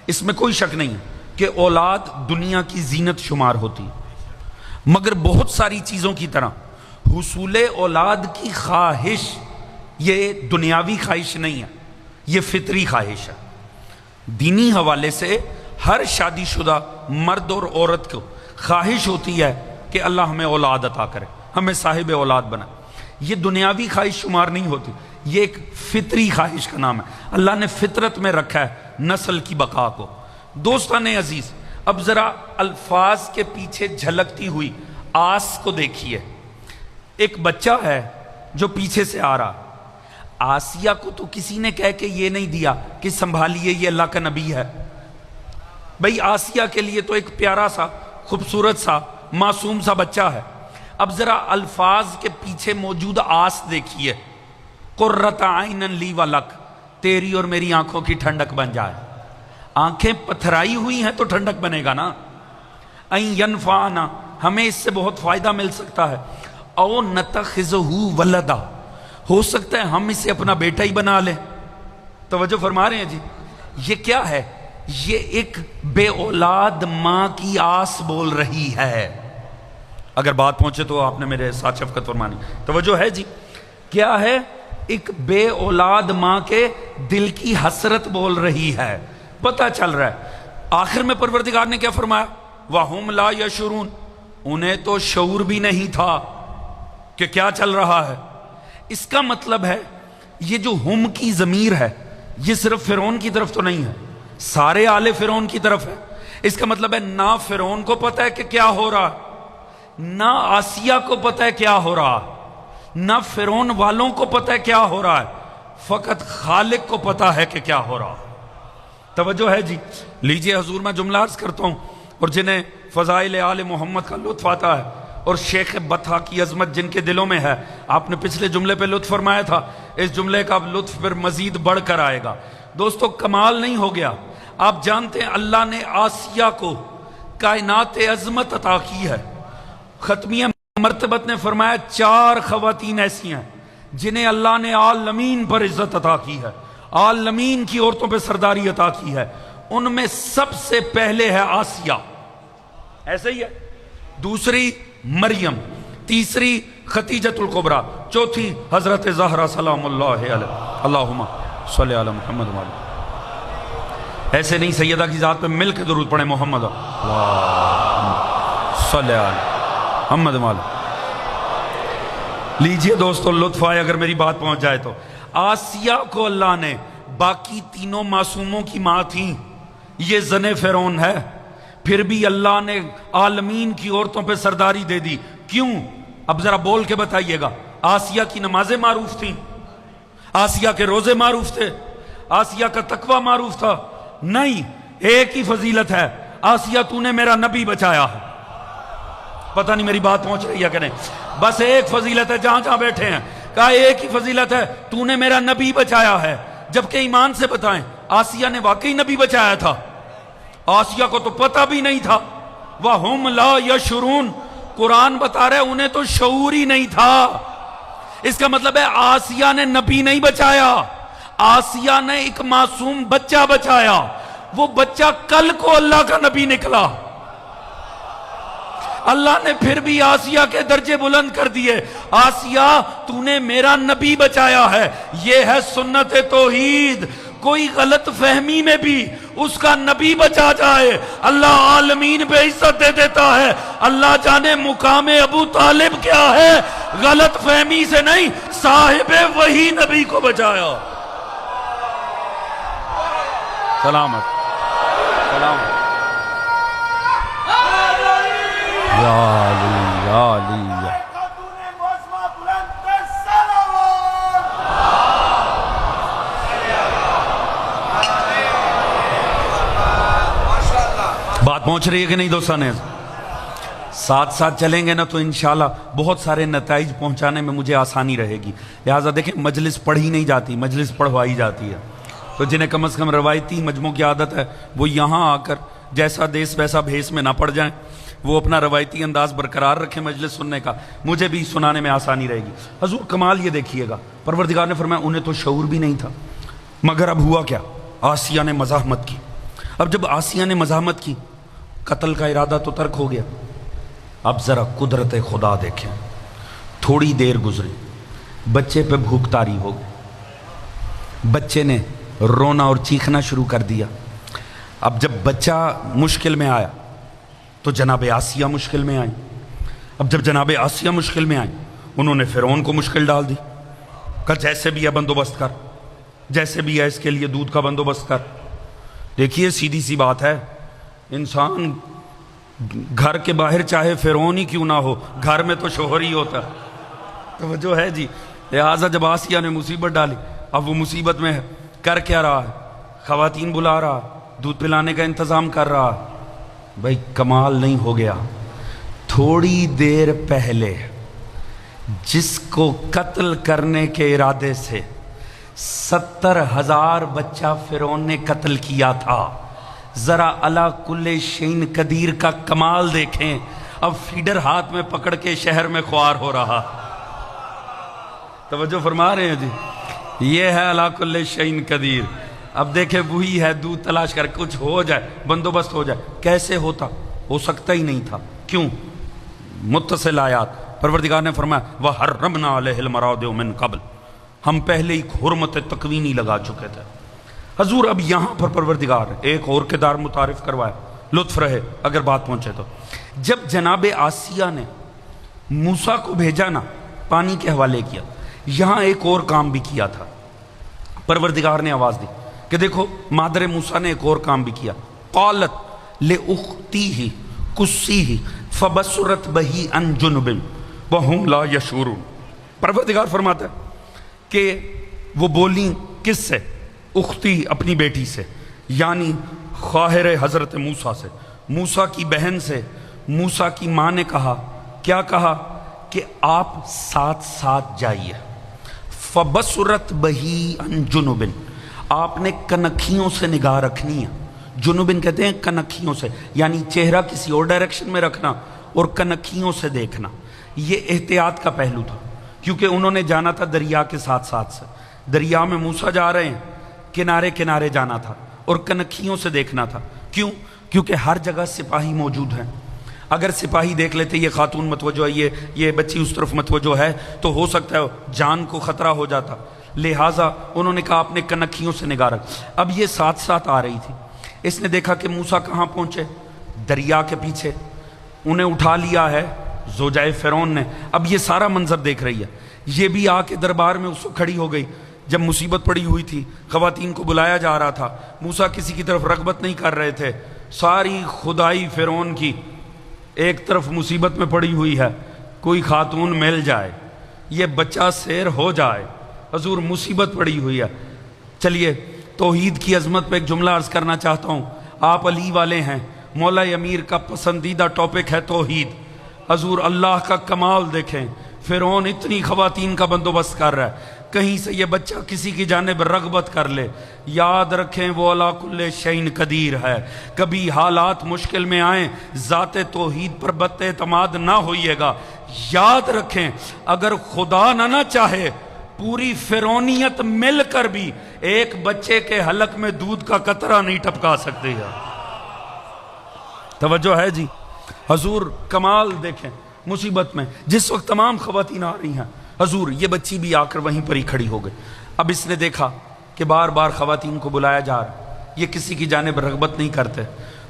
اس میں کوئی شک نہیں ہے کہ اولاد دنیا کی زینت شمار ہوتی ہے، مگر بہت ساری چیزوں کی طرح حصول اولاد کی خواہش یہ دنیاوی خواہش نہیں ہے، یہ فطری خواہش ہے۔ دینی حوالے سے ہر شادی شدہ مرد اور عورت کو خواہش ہوتی ہے کہ اللہ ہمیں اولاد عطا کرے، ہمیں صاحب اولاد بنائے۔ یہ دنیاوی خواہش شمار نہیں ہوتی، یہ ایک فطری خواہش کا نام ہے۔ اللہ نے فطرت میں رکھا ہے نسل کی بقا کو۔ دوستان عزیز اب ذرا الفاظ کے پیچھے جھلکتی ہوئی آس کو دیکھیے۔ ایک بچہ ہے جو پیچھے سے آ رہا، آسیہ کو تو کسی نے کہہ کے یہ نہیں دیا کہ سنبھالیے یہ اللہ کا نبی ہے۔ بھئی آسیہ کے لیے تو ایک پیارا سا، خوبصورت سا، معصوم سا بچہ ہے۔ اب ذرا الفاظ کے پیچھے موجود آس دیکھیے، قرۃ عین لی ولک، تیری اور میری آنکھوں کی ٹھنڈک بن جائے۔ آنکھیں پتھرائی ہوئی ہیں تو ٹھنڈک بنے گا نا۔ این ینفعنا، ہمیں اس سے بہت فائدہ مل سکتا ہے۔ او نتخذہ ولدا، ہو سکتا ہے ہم اسے اپنا بیٹا ہی بنا لیں۔ توجہ فرما رہے ہیں جی؟ یہ کیا ہے؟ یہ ایک بے اولاد ماں کی آس بول رہی ہے۔ اگر بات پہنچے تو آپ نے میرے ساتھ شفقت فرمانی۔ توجہ ہے جی؟ کیا ہے؟ ایک بے اولاد ماں کے دل کی حسرت بول رہی ہے، پتہ چل رہا ہے۔ آخر میں پروردگار نے کیا فرمایا؟ وَهُمْ لَا يَشْعُرُونَ، انہیں تو شعور بھی نہیں تھا کہ کیا چل رہا ہے۔ اس کا مطلب ہے یہ جو ہم کی ضمیر ہے یہ صرف فرعون کی طرف تو نہیں ہے، سارے آل فرعون کی طرف ہے۔ اس کا مطلب ہے نہ فرعون کو پتہ ہے کہ کیا ہو رہا ہے، نہ آسیہ کو پتہ ہے کیا ہو رہا ہے، نہ فرعون والوں کو پتہ ہے کیا ہو رہا ہے، فقط خالق کو پتہ ہے کہ کیا ہو رہا ہے۔ توجہ ہے جی؟ لیجئے حضور میں جملہ عرض کرتا ہوں، اور جنہیں فضائل آل محمد کا لطف آتا ہے اور شیخ بطحہ کی عظمت جن کے دلوں میں ہے، آپ نے پچھلے جملے پہ لطف فرمایا تھا، اس جملے کا اب لطف پھر مزید بڑھ کر آئے گا۔ دوستو کمال نہیں ہو گیا؟ آپ جانتے ہیں اللہ نے آسیہ کو کائنات عظمت عطا کی ہے۔ ختمیہ مرتبت نے فرمایا 4 خواتین ایسی ہیں جنہیں اللہ نے عالمین پر عزت عطا کی ہے، عالمین کی عورتوں پہ سرداری عطا کی ہے۔ ان میں سب سے پہلے ہے آسیہ، ایسے ہی ہے، دوسری مریم، تیسری خدیجۃ الکبریٰ، چوتھی حضرت زہرا سلام اللہ علیہ۔ اللہم صلی علی محمد وعلی۔ ایسے نہیں، سیدہ کی ذات پہ مل کے درود پڑھیں، محمد صلی علی محمد وعلی۔ لیجئے دوستو لطف آئے اگر میری بات پہنچ جائے تو۔ آسیہ کو اللہ نے، باقی تینوں معصوموں کی ماں تھیں، یہ زن فرعون ہے، پھر بھی اللہ نے عالمین کی عورتوں پہ سرداری دے دی۔ کیوں؟ اب ذرا بول کے بتائیے گا۔ آسیہ کی نمازیں معروف تھیں، آسیہ کے روزے معروف تھے، آسیہ کا تقوی معروف تھا؟ نہیں، ایک ہی فضیلت ہے، آسیہ تو نے میرا نبی بچایا ہے۔ پتہ نہیں میری بات پہنچ رہی ہے کہ نہیں؟ بس ایک فضیلت ہے، جہاں جہاں بیٹھے ہیں کہا ایک ہی فضیلت ہے، تو نے میرا نبی بچایا ہے۔ جبکہ ایمان سے بتائیں آسیہ نے واقعی نبی بچایا تھا؟ آسیہ کو تو پتہ بھی نہیں تھا۔ وَهُمْ لَا يَشْعُرُونَ، قرآن بتا رہے انہیں تو شعور ہی نہیں تھا۔ اس کا مطلب ہے آسیہ نے نبی نہیں بچایا، آسیہ نے ایک معصوم بچہ بچایا۔ وہ بچہ کل کو اللہ کا نبی نکلا۔ اللہ نے پھر بھی آسیہ کے درجے بلند کر دیے۔ آسیہ تو نے میرا نبی بچایا ہے، یہ ہے سنت توحید۔ کوئی غلط فہمی میں بھی اس کا نبی بچا جائے اللہ عالمین پہ عزت دے دیتا ہے۔ اللہ جانے مقام ابو طالب کیا ہے، غلط فہمی سے نہیں، صاحب وہی نبی کو بچایا۔ سلامت سلامت یا علی یا علی۔ پہنچ رہی ہے کہ نہیں دوستان؟ ساتھ ساتھ چلیں گے نا تو انشاءاللہ بہت سارے نتائج پہنچانے میں مجھے آسانی رہے گی. لہٰذا دیکھیں مجلس پڑھی نہیں جاتی، مجلس پڑھوائی جاتی ہے. تو جنہیں کم از کم روایتی مجموع کی عادت ہے وہ یہاں آ کر جیسا دیس ویسا بھیس میں نہ پڑ جائیں، وہ اپنا روایتی انداز برقرار رکھیں مجلس سننے کا، مجھے بھی سنانے میں آسانی رہے گی. حضور کمال یہ دیکھیے گا، پروردگار نے فرمایا انہیں تو شعور بھی نہیں تھا، مگر اب ہوا کیا؟ آسیہ نے مزاحمت کی. اب جب آسیہ نے مزاحمت کی، قتل کا ارادہ تو ترک ہو گیا. اب ذرا قدرت خدا دیکھیں، تھوڑی دیر گزری، بچے پہ بھوک طاری ہو گئی، بچے نے رونا اور چیخنا شروع کر دیا. اب جب بچہ مشکل میں آیا تو جناب آسیہ مشکل میں آئی. اب جب جناب آسیہ مشکل میں آئی، انہوں نے فرعون کو مشکل ڈال دی. کہا جیسے بھی ہے بندوبست کر، جیسے بھی ہے اس کے لیے دودھ کا بندوبست کر. دیکھیے سیدھی سی بات ہے، انسان گھر کے باہر چاہے فرعون ہی کیوں نہ ہو، گھر میں تو شوہر ہی ہوتا ہے. توجہ ہے جی. لہٰذا جب آسیہ نے مصیبت ڈالی، اب وہ مصیبت میں ہے، کر کیا رہا ہے؟ خواتین بلا رہا، دودھ پلانے کا انتظام کر رہا. بھائی کمال نہیں ہو گیا؟ تھوڑی دیر پہلے جس کو قتل کرنے کے ارادے سے 70,000 بچہ فرعون نے قتل کیا تھا، ذرا اللہ کل شین قدیر کا کمال دیکھیں. اب فیڈر ہاتھ میں پکڑ کے شہر میں خوار ہو رہا. توجہ فرما رہے ہیں جی؟ یہ ہے اللہ کل شین قدیر. اب دیکھیں وہی ہے، دودھ تلاش کر کچھ ہو جائے، بندوبست ہو جائے. کیسے ہوتا؟ ہو سکتا ہی نہیں تھا. کیوں؟ متصل آیات. پروردگار نے فرمایا وَحَرَّمْنَا عَلَيْهِ الْمَرَاضِعَ مِن قَبْلِ، ہم پہلے ہی حرمت تکوینی لگا چکے تھے. حضور اب یہاں پر پروردگار ایک اور کردار متعارف کروایا، لطف رہے اگر بات پہنچے تو. جب جناب آسیہ نے موسیٰ کو بھیجا نا، پانی کے حوالے کیا، یہاں ایک اور کام بھی کیا تھا. پروردگار نے آواز دی کہ دیکھو مادر موسیٰ نے ایک اور کام بھی کیا. قالت لأختیہ قصیہ فبصرت بہی عن جنب وہم لا یشعرون. پروردگار فرماتا ہے کہ وہ بولیں کس سے؟ اختی، اپنی بیٹی سے، یعنی خواہر حضرت موسیٰ سے، موسیٰ کی بہن سے. موسیٰ کی ماں نے کہا، کیا کہا؟ کہ آپ ساتھ ساتھ جائیے. فبصرت بہی عن جنب، آپ نے کنکھیوں سے نگاہ رکھنی ہے. جنوبن کہتے ہیں کنکھیوں سے، یعنی چہرہ کسی اور ڈائریکشن میں رکھنا اور کنکھیوں سے دیکھنا. یہ احتیاط کا پہلو تھا، کیونکہ انہوں نے جانا تھا دریا کے ساتھ ساتھ سے. دریا میں موسیٰ جا رہے ہیں، کنارے کنارے جانا تھا اور کنکھیوں سے دیکھنا تھا. کیوں؟ کیونکہ ہر جگہ سپاہی موجود ہیں. اگر سپاہی دیکھ لیتے یہ خاتون متوجہ ہے، یہ بچی اس طرف متوجہ ہے، تو ہو سکتا ہے جان کو خطرہ ہو جاتا. لہٰذا انہوں نے کہا آپ نے کنکھیوں سے نگاہ رکھ. اب یہ ساتھ ساتھ آ رہی تھی. اس نے دیکھا کہ موسیٰ کہاں پہنچے؟ دریا کے پیچھے. انہیں اٹھا لیا ہے زوجائے فرعون نے. اب یہ سارا منظر دیکھ رہی ہے. یہ بھی آ کے دربار میں اس وقت کھڑی ہو گئی جب مصیبت پڑی ہوئی تھی، خواتین کو بلایا جا رہا تھا. موسیٰ کسی کی طرف رغبت نہیں کر رہے تھے. ساری خدائی فرعون کی ایک طرف مصیبت میں پڑی ہوئی ہے، کوئی خاتون مل جائے، یہ بچہ سیر ہو جائے. حضور مصیبت پڑی ہوئی ہے. چلیے توحید کی عظمت پہ ایک جملہ عرض کرنا چاہتا ہوں. آپ علی والے ہیں، مولا امیر کا پسندیدہ ٹاپک ہے توحید. حضور اللہ کا کمال دیکھیں، فرعون اتنی خواتین کا بندوبست کر رہا ہے، کہیں سے یہ بچہ کسی کی جانب رغبت کر لے. یاد رکھیں وہ علی کل شیء قدیر ہے. کبھی حالات مشکل میں آئیں، ذات توحید پر بد اعتماد نہ ہوئیے گا. یاد رکھیں اگر خدا نہ چاہے، پوری فرعونیت مل کر بھی ایک بچے کے حلق میں دودھ کا قطرہ نہیں ٹپکا سکتے. توجہ ہے جی؟ حضور کمال دیکھیں. مصیبت میں جس وقت تمام خواتین آ رہی ہیں، حضور یہ بچی بھی آ کر وہیں پر ہی کھڑی ہو گئی. اب اس نے دیکھا کہ بار بار خواتین کو بلایا جا رہا، یہ کسی کی جانب رغبت نہیں کرتے.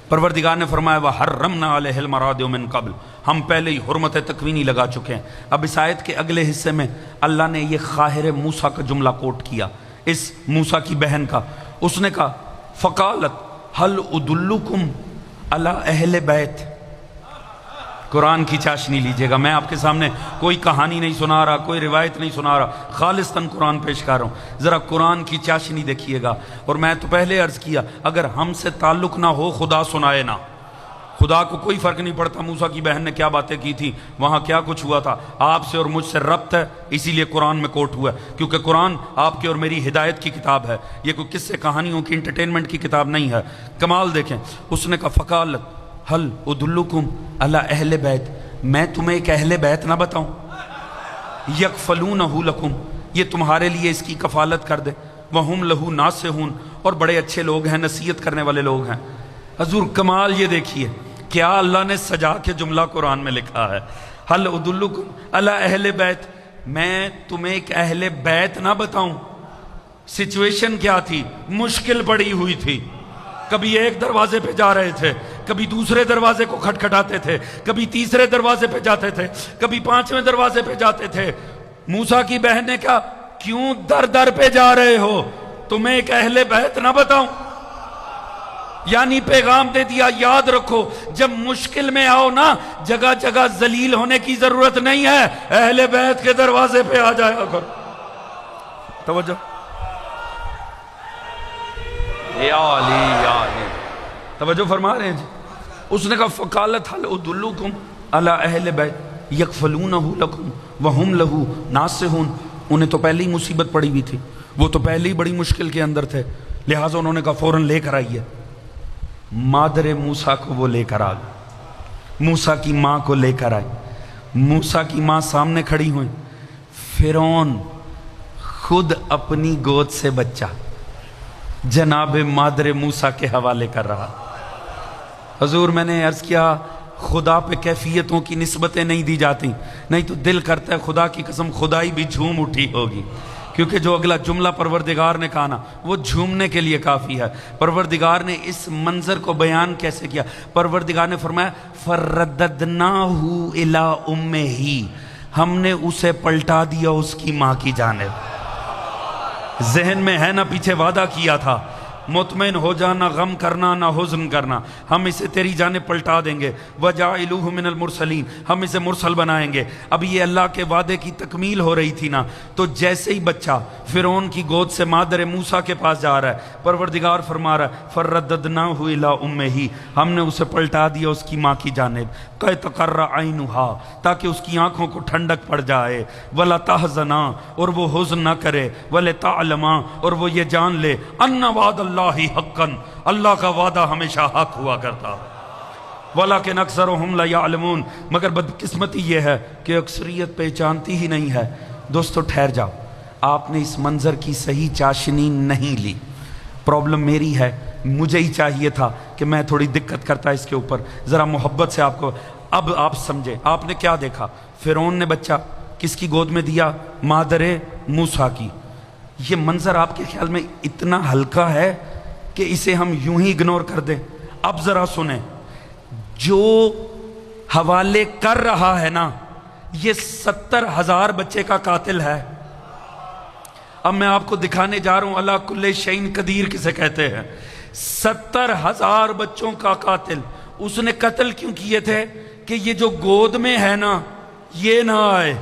پروردگار نے فرمایا وَحَرَّمْنَا عَلَيْهِ الْمَرَاضِعَ مِن قَبْلِ، ہم پہلے ہی حرمت تکوینی لگا چکے ہیں. اب اس آیت کے اگلے حصے میں اللہ نے یہ خواہر موسیٰ کا جملہ کوٹ کیا، اس موسیٰ کی بہن کا. اس نے کہا فَقَالَتْ هَلْ أُدُلُّكُمْ عَلَىٰ أَهْلِ بَيْتٍ. قرآن کی چاشنی لیجئے گا. میں آپ کے سامنے کوئی کہانی نہیں سنا رہا، کوئی روایت نہیں سنا رہا، خالصتاً قرآن پیش کر رہا ہوں. ذرا قرآن کی چاشنی دیکھیے گا. اور میں تو پہلے عرض کیا، اگر ہم سے تعلق نہ ہو خدا سنائے نہ. خدا کو کوئی فرق نہیں پڑتا موسیٰ کی بہن نے کیا باتیں کی تھی، وہاں کیا کچھ ہوا تھا، آپ سے اور مجھ سے ربط ہے، اسی لیے قرآن میں کوٹ ہوا ہے، کیونکہ قرآن آپ کی اور میری ہدایت کی کتاب ہے، یہ کوئی قصے کہانیوں کی انٹرٹینمنٹ کی کتاب نہیں ہے۔ کمال دیکھیں، اس نے کہا فقالت هل ادلکم علی اہل بیت، میں تمہیں ایک اہل بیت نہ بتاؤں، یکفلونہ لکم، یہ تمہارے لیے اس کی کفالت کر دے، وہم لہو ناصحون، اور بڑے اچھے لوگ ہیں، نصیحت کرنے والے لوگ ہیں۔ حضور کمال یہ دیکھیے کیا اللہ نے سجا کے جملہ قرآن میں لکھا ہے، ہل ادلکم علی اہل بیت، میں تمہیں ایک اہل بیت نہ بتاؤں۔ سچویشن کیا تھی؟ مشکل پڑی ہوئی تھی، کبھی ایک دروازے پہ جا رہے تھے، کبھی دوسرے دروازے کو کھٹکھٹاتے تھے، کبھی تیسرے دروازے پہ جاتے تھے، کبھی پانچویں دروازے پہ جاتے تھے۔ موسیٰ کی بہن نے کہا کیوں در در پہ جا رہے ہو، تمہیں ایک اہل بیت نہ بتاؤں؟ یعنی پیغام دے دیا، یاد رکھو جب مشکل میں آؤ نا، جگہ جگہ ذلیل ہونے کی ضرورت نہیں ہے، اہل بیت کے دروازے پہ آ جایا کر۔ توجہ، یا علی یا علی، توجہ فرما رہے ہیں جی۔ اس نے کہا فقالت هل ادلکم علی اہل بیت یکفلونہ لکم وہم لہو ناصحون، انہیں تو پہلے ہی مصیبت پڑی ہوئی تھی، وہ تو پہلے ہی بڑی مشکل کے اندر تھے، لہٰذا انہوں نے کہا فوراً لے کر آئیے۔ مادر موسیٰ کو وہ لے کر آ گئے، موسیٰ کی ماں کو لے کر آئے، موسیٰ کی ماں سامنے کھڑی ہوئیں، فرعون خود اپنی گود سے بچہ جناب مادر موسیٰ کے حوالے کر رہا۔ حضور میں نے عرض کیا خدا پہ کیفیتوں کی نسبتیں نہیں دی جاتی، نہیں تو دل کرتا ہے خدا کی قسم خدائی بھی جھوم اٹھی ہوگی، کیونکہ جو اگلا جملہ پروردگار نے کہا نا وہ جھومنے کے لیے کافی ہے۔ پروردگار نے اس منظر کو بیان کیسے کیا؟ پروردگار نے فرمایا فرددناہ الی امہ، ہم نے اسے پلٹا دیا اس کی ماں کی جانب۔ ذہن میں ہے نا پیچھے وعدہ کیا تھا، مطمئن ہو جانا، غم کرنا نہ حزن کرنا، ہم اسے تیری جانب پلٹا دیں گے، وَجَعِلُوهُ مِنَ الْمُرْسَلِينَ، ہم اسے مرسل بنائیں گے۔ اب یہ اللہ کے وعدے کی تکمیل ہو رہی تھی نا، تو جیسے ہی بچہ فرعون کی گود سے مادر موسیٰ کے پاس جا رہا ہے، پروردگار فرما رہا ہے فَرَدَّدْنَاهُ إِلَىٰ أُمِّهِ، ہم نے اسے پلٹا دیا اس کی ماں کی جانب، کہ تقر عینها، تاکہ اس کی آنکھوں کو ٹھنڈک پڑ جائے، ولا تحزنا، اور وہ حزن نہ کرے، ولا تعلما، اور وہ یہ جان لے، ان وعد اللہ حقا، اللہ کا وعدہ ہمیشہ حق ہوا کرتا، ولکن اکثرهم لا یعلمون، مگر بدقسمتی یہ ہے کہ اکثریت پہچانتی ہی نہیں ہے۔ دوستو ٹھہر جاؤ، آپ نے اس منظر کی صحیح چاشنی نہیں لی، پرابلم میری ہے، مجھے ہی چاہیے تھا کہ میں تھوڑی دقت کرتا اس کے اوپر، ذرا محبت سے آپ کو۔ اب آپ سمجھے آپ نے کیا دیکھا؟ فرعون نے بچہ کس کی گود میں دیا؟ مادر موسیٰ کی۔ یہ منظر آپ کے خیال میں اتنا ہلکا ہے کہ اسے ہم یوں ہی اگنور کر دیں؟ اب ذرا سنیں، جو حوالے کر رہا ہے نا یہ 70,000 بچے کا قاتل ہے۔ اب میں آپ کو دکھانے جا رہا ہوں اللہ کل شیء قدیر کسے کہتے ہیں۔ 70,000 بچوں کا قاتل، اس نے قتل کیوں کیے تھے؟ کہ یہ جو گود میں ہے نا یہ نہ آئے۔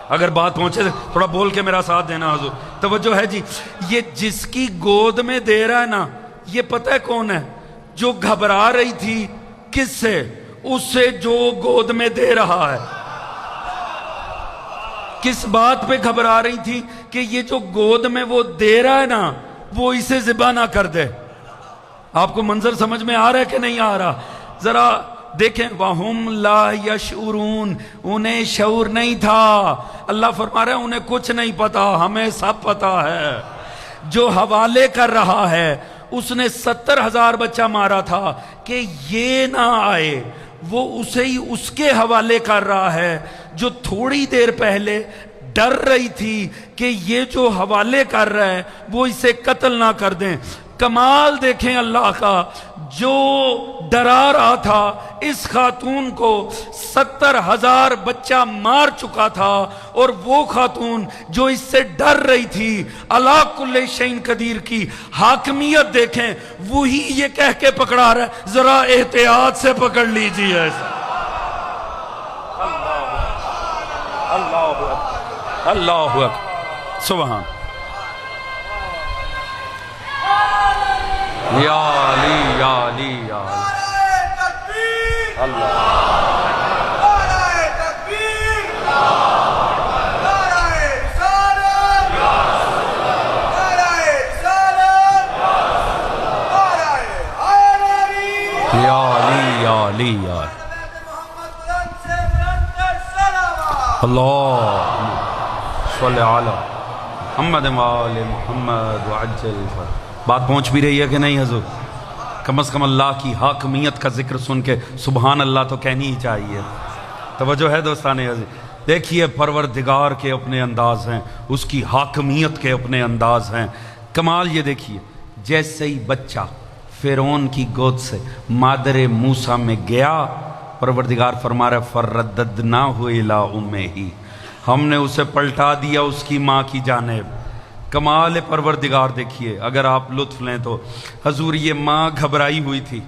اگر بات پہنچے تھوڑا بول کے میرا ساتھ دینا حضور، توجہ ہے جی۔ یہ جس کی گود میں دے رہا ہے نا، یہ پتہ ہے کون ہے؟ جو گھبرا رہی تھی کس سے؟ اس سے جو گود میں دے رہا ہے۔ کس بات پہ گھبرا رہی تھی؟ کہ یہ جو گود میں وہ دے رہا ہے نا وہ اسے ذبح نہ کر دے۔ آپ کو منظر سمجھ میں آ رہا ہے کہ نہیں آ رہا؟ ذرا دیکھیں، وَهُمْ لَا يَشْعُرُونَ، انہیں شعور نہیں تھا۔ اللہ فرما رہا ہے انہیں کچھ نہیں پتا، ہمیں سب پتا ہے۔ جو حوالے کر رہا ہے اس نے 70,000 بچہ مارا تھا کہ یہ نہ آئے، وہ اسے ہی اس کے حوالے کر رہا ہے جو تھوڑی دیر پہلے ڈر رہی تھی کہ یہ جو حوالے کر رہا ہے وہ اسے قتل نہ کر دیں۔ کمال دیکھیں اللہ کا، جو ڈرا رہا تھا اس خاتون کو 70,000 بچہ مار چکا تھا، اور وہ خاتون جو اس سے ڈر رہی تھی اللہ کل شیء قدیر کی حاکمیت دیکھیں، وہی یہ کہہ کے پکڑا رہا ہے ذرا احتیاط سے پکڑ لیجئے ایسا۔ اللہ اکبر، سبحان یا علی یا علی یا علی۔ یا علی یا علی یا اللہ صلی علی محمد وآل محمد وعجل بات پہنچ بھی رہی ہے کہ نہیں حضور؟ کم از کم اللہ کی حاکمیت کا ذکر سن کے سبحان اللہ تو کہنی ہی چاہیے. توجہ ہے دوستان عزیز؟ دیکھیے پروردگار کے اپنے انداز ہیں، اس کی حاکمیت کے اپنے انداز ہیں. کمال یہ دیکھیے، جیسے ہی بچہ فرعون کی گود سے مادر موسیٰ میں گیا، پروردگار فرما رہا ہے فرددناہ الی امہ، ہم نے اسے پلٹا دیا اس کی ماں کی جانب. کمال پروردگار دیکھیے، اگر آپ لطف لیں تو حضور یہ ماں گھبرائی ہوئی تھی،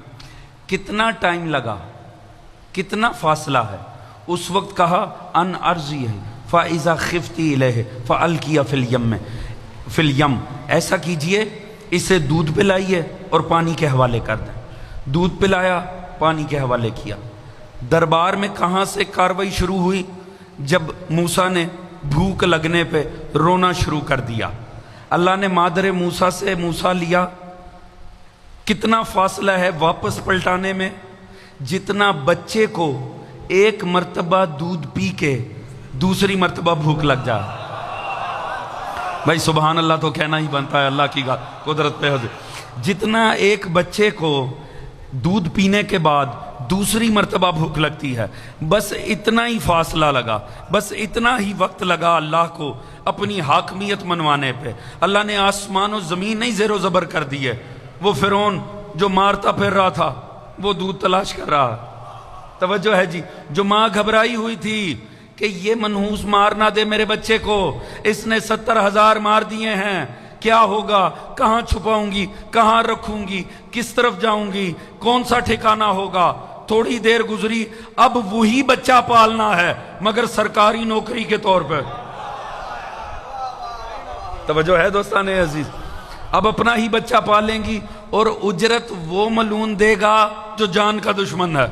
کتنا ٹائم لگا، کتنا فاصلہ ہے. اس وقت کہا ان ارضی ہے فَإِذَا خِفْتِ إِلَيْهِ فَأَلْقِيَ فِي الْيَمِّ، ایسا کیجئے اسے دودھ پلائیے اور پانی کے حوالے کر دیں. دودھ پلایا، پانی کے حوالے کیا. دربار میں کہاں سے کاروائی شروع ہوئی؟ جب موسیٰ نے بھوک لگنے پہ رونا شروع کر دیا. اللہ نے مادر موسیٰ سے موسیٰ لیا. کتنا فاصلہ ہے واپس پلٹانے میں؟ جتنا بچے کو ایک مرتبہ دودھ پی کے دوسری مرتبہ بھوک لگ جائے. بھائی سبحان اللہ تو کہنا ہی بنتا ہے، اللہ کی قدرت پہ حضور. جتنا ایک بچے کو دودھ پینے کے بعد دوسری مرتبہ بھوک لگتی ہے، بس اتنا ہی فاصلہ لگا، بس اتنا ہی وقت لگا اللہ کو اپنی حاکمیت منوانے پہ. اللہ نے آسمان و زمین نہیں زیر و زبر کر دیے. وہ فرعون جو مارتا پھر رہا تھا وہ دودھ تلاش کر رہا. توجہ ہے جی؟ جو ماں گھبرائی ہوئی تھی کہ یہ منحوس مار نہ دے میرے بچے کو، اس نے 70,000 مار دیے ہیں، کیا ہوگا، کہاں چھپاؤں گی، کہاں رکھوں گی، کس طرف جاؤں گی، کون سا ٹھکانہ ہوگا. تھوڑی دیر گزری، اب وہی بچہ پالنا ہے مگر سرکاری نوکری کے طور پہ. توجہ ہے دوستان عزیز؟ اب اپنا ہی بچہ پالیں گی اور اجرت وہ ملعون دے گا جو جان کا دشمن ہے.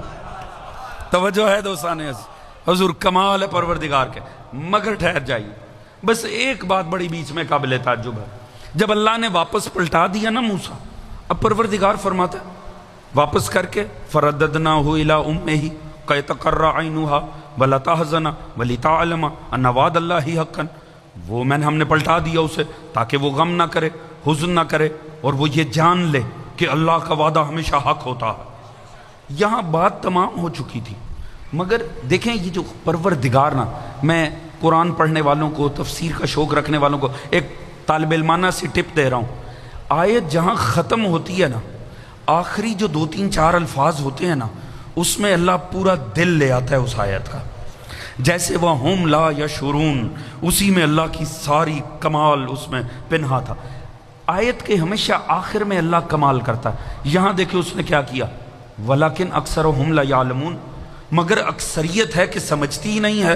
توجہ ہے دوستان عزیز؟ حضور کمال ہے پروردگار کے. مگر ٹھہر جائیے، بس ایک بات بڑی بیچ میں قابل تعجب ہے. جب اللہ نے واپس پلٹا دیا نا موسیٰ، اب پروردگار فرماتا ہے واپس کر کے فرددناہ الی امہ کی تقر عینھا ولا تحزن ولتعلم ان وعد اللہ حقا. وہ ہم نے پلٹا دیا اسے تاکہ وہ غم نہ کرے، حزن نہ کرے، اور وہ یہ جان لے کہ اللہ کا وعدہ ہمیشہ حق ہوتا ہے. یہاں بات تمام ہو چکی تھی، مگر دیکھیں یہ جو پروردگار نا، میں قرآن پڑھنے والوں کو، تفسیر کا شوق رکھنے والوں کو ایک طالب علمانہ سی ٹپ دے رہا ہوں. آیت جہاں ختم ہوتی ہے نا، آخری جو 2-3-4 الفاظ ہوتے ہیں نا، اس میں اللہ پورا دل لے آتا ہے اس آیت کا. جیسے وَهُمْ لَا يَشْعُرُونَ، اسی میں اللہ کی ساری کمال اس میں پنہا تھا. آیت کے ہمیشہ آخر میں اللہ کمال کرتا ہے. یہاں دیکھیں اس نے کیا کیا، وَلَكِنْ أَكْثَرُهُمْ لَا يَعْلَمُونَ، مگر اکثریت ہے کہ سمجھتی ہی نہیں ہے.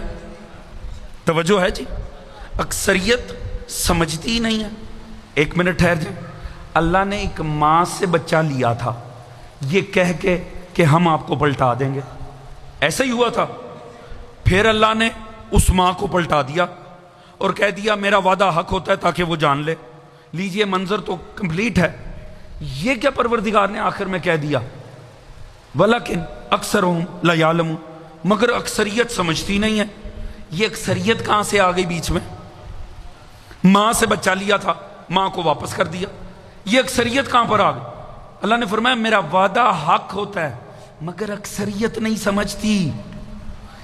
توجہ ہے جی؟ اکثریت سمجھتی ہی نہیں ہے. ایک منٹ ٹھہر جائیں. اللہ نے ایک ماں سے بچہ لیا تھا یہ کہہ کے کہ ہم آپ کو پلٹا دیں گے، ایسا ہی ہوا تھا. پھر اللہ نے اس ماں کو پلٹا دیا اور کہہ دیا میرا وعدہ حق ہوتا ہے تاکہ وہ جان لے. لیجئے منظر تو کمپلیٹ ہے. یہ کیا پروردگار نے آخر میں کہہ دیا، وَلَكِنْ أَكْثَرُهُمْ لَا يَعْلَمُونَ، مگر اکثریت سمجھتی نہیں ہے. یہ اکثریت کہاں سے آ گئی بیچ میں؟ ماں سے بچہ لیا تھا، ماں کو واپس کر دیا. یہ اکثریت کہاں پر آ گئی؟ اللہ نے فرمایا میرا وعدہ حق ہوتا ہے مگر اکثریت نہیں سمجھتی.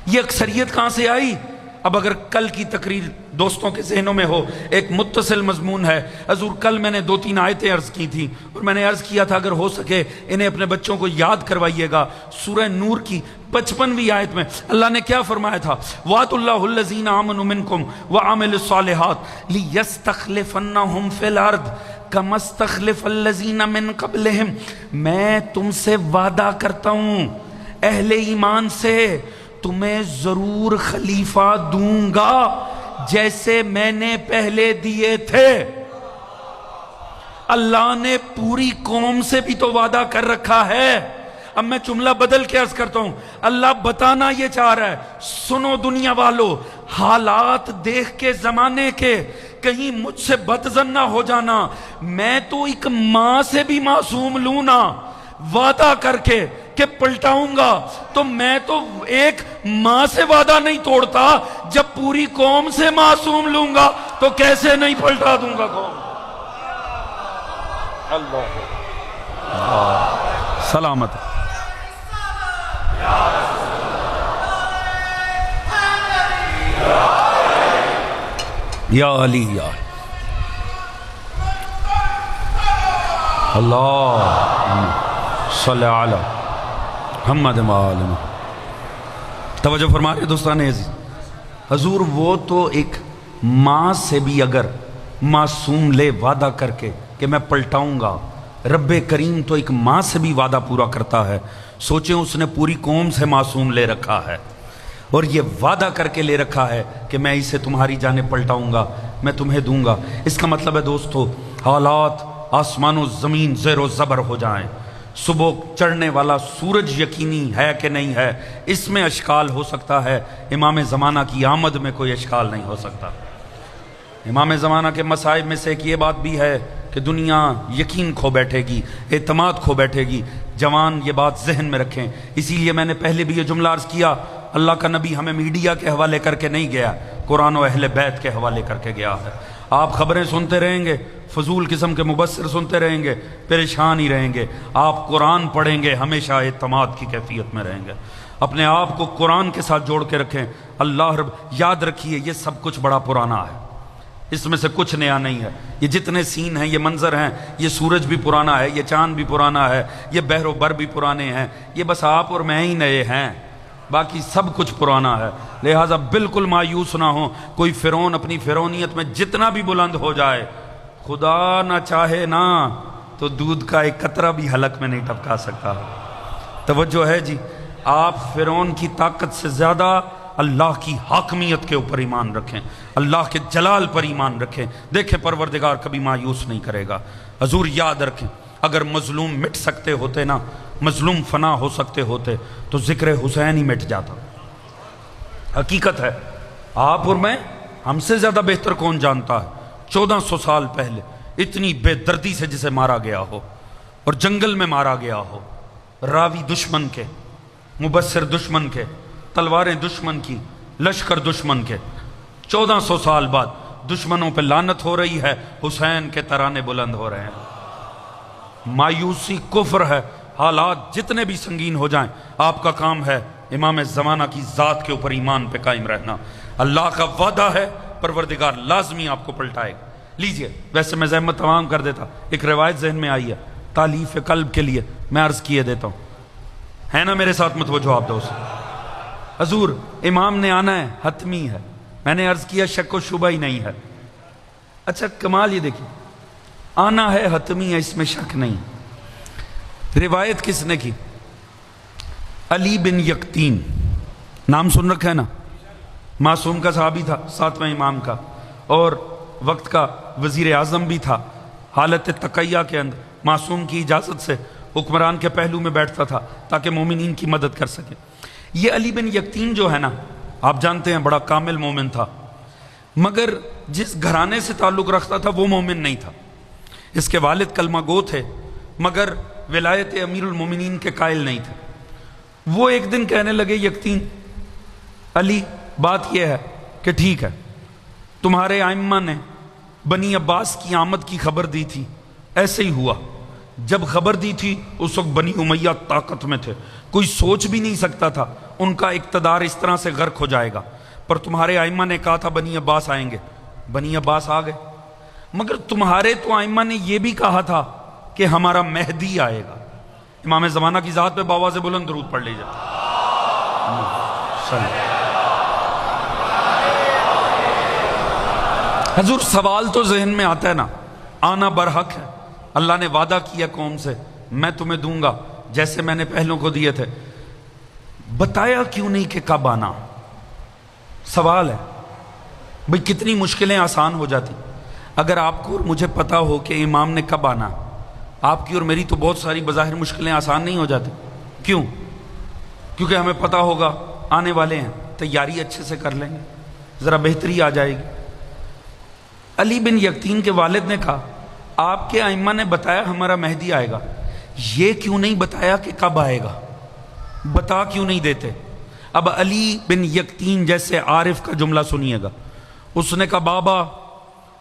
یہ اکثریت کہاں سے آئی؟ اب اگر کل کی تقریر دوستوں کے ذہنوں میں ہو، ایک متصل مضمون ہے. حضور کل میں نے 2-3 آیتیں عرض کی تھیں اور میں نے عرض کیا تھا اگر ہو سکے انہیں اپنے بچوں کو یاد کروائیے گا. سورہ نور کی 55ویں آیت میں اللہ نے کیا فرمایا تھا، وَعَدَ اللَّهُ الَّذِينَ آمَنُوا مِنكُمْ وَعَمِلُوا الصَّالِحَاتِ لِيَسْتَخْلِفَنَّهُمْ فِي الْأَرْضِ كَمَا اسْتَخْلَفَ الَّذِينَ مِن قَبْلِهِمْ. میں تم سے وعدہ کرتا ہوں اہل ایمان سے، تمہیں ضرور خلیفہ دوں گا جیسے میں نے پہلے دیے تھے. اللہ نے پوری قوم سے بھی تو وعدہ کر رکھا ہے. اب میں جملہ بدل کے عرض کرتا ہوں، اللہ بتانا یہ چاہ رہا ہے، سنو دنیا والو، حالات دیکھ کے زمانے کے کہیں مجھ سے بدظن نہ ہو جانا، میں تو ایک ماں سے بھی معصوم لوں نا وعدہ کر کے کہ پلٹاؤں گا، تو میں تو ایک ماں سے وعدہ نہیں توڑتا، جب پوری قوم سے معصوم لوں گا تو کیسے نہیں پلٹا دوں گا قوم۔ اللہ سلامت یا علی یا اللہ صلی علی محمد وآلہ۔ توجہ فرما رہے دوستان عزیز، حضور وہ تو ایک ماں سے بھی اگر معصوم لے وعدہ کر کے کہ میں پلٹاؤں گا، رب کریم تو ایک ماں سے بھی وعدہ پورا کرتا ہے، سوچیں اس نے پوری قوم سے معصوم لے رکھا ہے اور یہ وعدہ کر کے لے رکھا ہے کہ میں اسے تمہاری جانب پلٹاؤں گا، میں تمہیں دوں گا۔ اس کا مطلب ہے دوستو، حالات آسمان و زمین زیر و زبر ہو جائیں، صبح چڑھنے والا سورج یقینی ہے کہ نہیں ہے، اس میں اشکال ہو سکتا ہے، امام زمانہ کی آمد میں کوئی اشکال نہیں ہو سکتا۔ امام زمانہ کے مصائب میں سے ایک یہ بات بھی ہے کہ دنیا یقین کھو بیٹھے گی، اعتماد کھو بیٹھے گی۔ جوان یہ بات ذہن میں رکھیں، اسی لیے میں نے پہلے بھی یہ جملہ عرض کیا، اللہ کا نبی ہمیں میڈیا کے حوالے کر کے نہیں گیا، قرآن و اہل بیت کے حوالے کر کے گیا ہے۔ آپ خبریں سنتے رہیں گے، فضول قسم کے مبصر سنتے رہیں گے، پریشان ہی رہیں گے۔ آپ قرآن پڑھیں گے، ہمیشہ اعتماد کی کیفیت میں رہیں گے۔ اپنے آپ کو قرآن کے ساتھ جوڑ کے رکھیں۔ اللہ رب یاد رکھیے، یہ سب کچھ بڑا پرانا ہے، اس میں سے کچھ نیا نہیں ہے۔ یہ جتنے سین ہیں، یہ منظر ہیں، یہ سورج بھی پرانا ہے، یہ چاند بھی پرانا ہے، یہ بحر و بر بھی پرانے ہیں، یہ بس آپ اور میں ہی نئے ہیں، باقی سب کچھ پرانا ہے۔ لہٰذا بالکل مایوس نہ ہو۔ کوئی فرعون اپنی فرعونیت میں جتنا بھی بلند ہو جائے، خدا نہ چاہے نا تو دودھ کا ایک قطرہ بھی حلق میں نہیں ٹپکا سکتا۔ توجہ ہے جی، آپ فرعون کی طاقت سے زیادہ اللہ کی حاکمیت کے اوپر ایمان رکھیں، اللہ کے جلال پر ایمان رکھیں، دیکھیں پروردگار کبھی مایوس نہیں کرے گا۔ حضور یاد رکھیں، اگر مظلوم مٹ سکتے ہوتے نا، مظلوم فنا ہو سکتے ہوتے تو ذکر حسین ہی مٹ جاتا۔ حقیقت ہے، آپ اور میں، ہم سے زیادہ بہتر کون جانتا ہے 1400 سال پہلے اتنی بے دردی سے جسے مارا گیا ہو، اور جنگل میں مارا گیا ہو، راوی دشمن کے، مبصر دشمن کے، تلواریں دشمن کی، لشکر دشمن کے، 1400 سال بعد دشمنوں پہ لعنت ہو رہی ہے، حسین کے ترانے بلند ہو رہے ہیں۔ مایوسی کفر ہے، حالات جتنے بھی سنگین ہو جائیں، آپ کا کام ہے امام زمانہ کی ذات کے اوپر ایمان پہ قائم رہنا۔ اللہ کا وعدہ ہے، پروردگار لازمی آپ کو پلٹائے گا۔ لیجئے، ویسے میں زحمت تمام کر دیتا، ایک روایت ذہن میں آئی ہے تالیف قلب کے لیے، میں عرض کیے دیتا ہوں، ہے نا میرے ساتھ متوجہ آپ دوست؟ حضور امام نے آنا ہے، حتمی ہے، میں نے عرض کیا شک و شبہ ہی نہیں ہے۔ اچھا کمال یہ دیکھیں، آنا ہے حتمی ہے، اس میں شک نہیں۔ روایت کس نے کی؟ علی بن یقطین، نام سن رکھا ہے نا، معصوم کا صحابی تھا، 7ویں امام کا، اور وقت کا وزیر اعظم بھی تھا۔ حالت تقیہ کے اندر معصوم کی اجازت سے حکمران کے پہلو میں بیٹھتا تھا تاکہ مومنین کی مدد کر سکے۔ یہ علی بن یقطین جو ہے نا، آپ جانتے ہیں بڑا کامل مومن تھا، مگر جس گھرانے سے تعلق رکھتا تھا وہ مومن نہیں تھا۔ اس کے والد کلمہ گو تھے، مگر ولایت امیر المومنین کے قائل نہیں تھے۔ وہ ایک دن کہنے لگے، یقطین علی، بات یہ ہے کہ ٹھیک ہے، تمہارے ائمہ نے بنی عباس کی آمد کی خبر دی تھی، ایسے ہی ہوا۔ جب خبر دی تھی اس وقت بنی امیہ طاقت میں تھے، کوئی سوچ بھی نہیں سکتا تھا ان کا اقتدار اس طرح سے غرق ہو جائے گا، پر تمہارے ائمہ نے کہا تھا بنی عباس آئیں گے، بنی عباس آ گئے۔ مگر تمہارے تو ائمہ نے یہ بھی کہا تھا کہ ہمارا مہدی آئے گا۔ امام زمانہ کی ذات پہ بآواز بلند درود پڑھ لیجئے۔ حضور سوال تو ذہن میں آتا ہے نا، آنا برحق ہے، اللہ نے وعدہ کیا قوم سے میں تمہیں دوں گا جیسے میں نے پہلوں کو دیے تھے، بتایا کیوں نہیں کہ کب آنا؟ سوال ہے بھئی، کتنی مشکلیں آسان ہو جاتی اگر آپ کو اور مجھے پتا ہو کہ امام نے کب آنا۔ آپ کی اور میری تو بہت ساری بظاہر مشکلیں آسان نہیں ہو جاتی، کیوں؟ کیونکہ ہمیں پتا ہوگا آنے والے ہیں، تیاری اچھے سے کر لیں گے، ذرا بہتری آ جائے گی۔ علی بن یقطین کے والد نے کہا آپ کے ائمہ نے بتایا ہمارا مہدی آئے گا، یہ کیوں نہیں بتایا کہ کب آئے گا؟ بتا کیوں نہیں دیتے؟ اب علی بن یقطین جیسے عارف کا جملہ سنیے گا، اس نے کہا بابا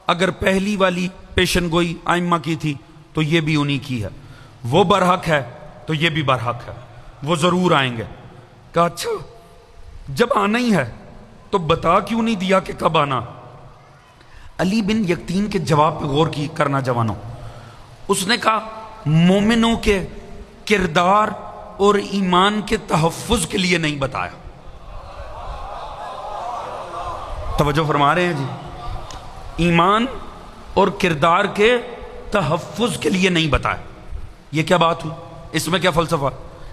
اگر پہلی والی پیشن گوئی ائمہ کی تھی تو یہ بھی انہی کی ہے، وہ برحق ہے تو یہ بھی برحق ہے، وہ ضرور آئیں گے۔ کہا اچھا جب آنا ہی ہے تو بتا کیوں نہیں دیا کہ کب آنا؟ علی بن یقطین کے جواب پہ غور کی کرنا جوانوں، اس نے کہا مومنوں کے کردار اور ایمان کے تحفظ کے لیے نہیں بتایا۔ توجہ فرما رہے ہیں جی؟ ایمان اور کردار کے تحفظ کے لیے نہیں بتایا۔ یہ کیا بات ہوئی؟ اس میں کیا فلسفہ؟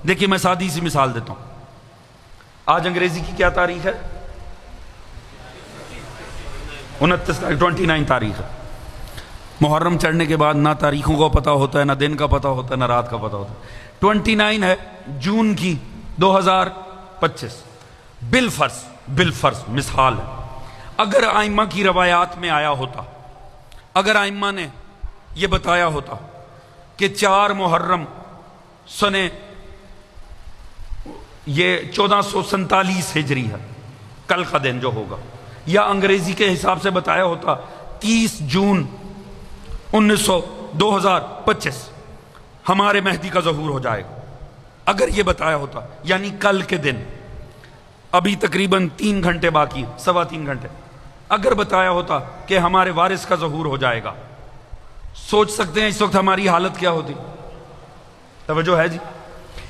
دیکھیے میں سادی سی مثال دیتا ہوں۔ آج انگریزی کی کیا تاریخ ہے؟ 29 تاریخ ہے۔ محرم چڑھنے کے بعد نہ تاریخوں کا پتہ ہوتا ہے، نہ دن کا پتہ ہوتا ہے، نہ رات کا پتہ ہوتا ہے۔ 29 ہے جون کی 2025۔ بالفرض مثال ہے، اگر ائمہ کی روایات میں آیا ہوتا، اگر ائمہ نے یہ بتایا ہوتا کہ 4 محرم سنے یہ 1447 ہجری ہے کل کا دن جو ہوگا، یا انگریزی کے حساب سے بتایا ہوتا 30 جون 2025 ہمارے مہدی کا ظہور ہو جائے گا، اگر یہ بتایا ہوتا، یعنی کل کے دن، ابھی تقریباً 3 گھنٹے باقی ہیں، 3.25 گھنٹے، اگر بتایا ہوتا کہ ہمارے وارث کا ظہور ہو جائے گا، سوچ سکتے ہیں اس وقت ہماری حالت کیا ہوتی؟ توجہ ہے جی؟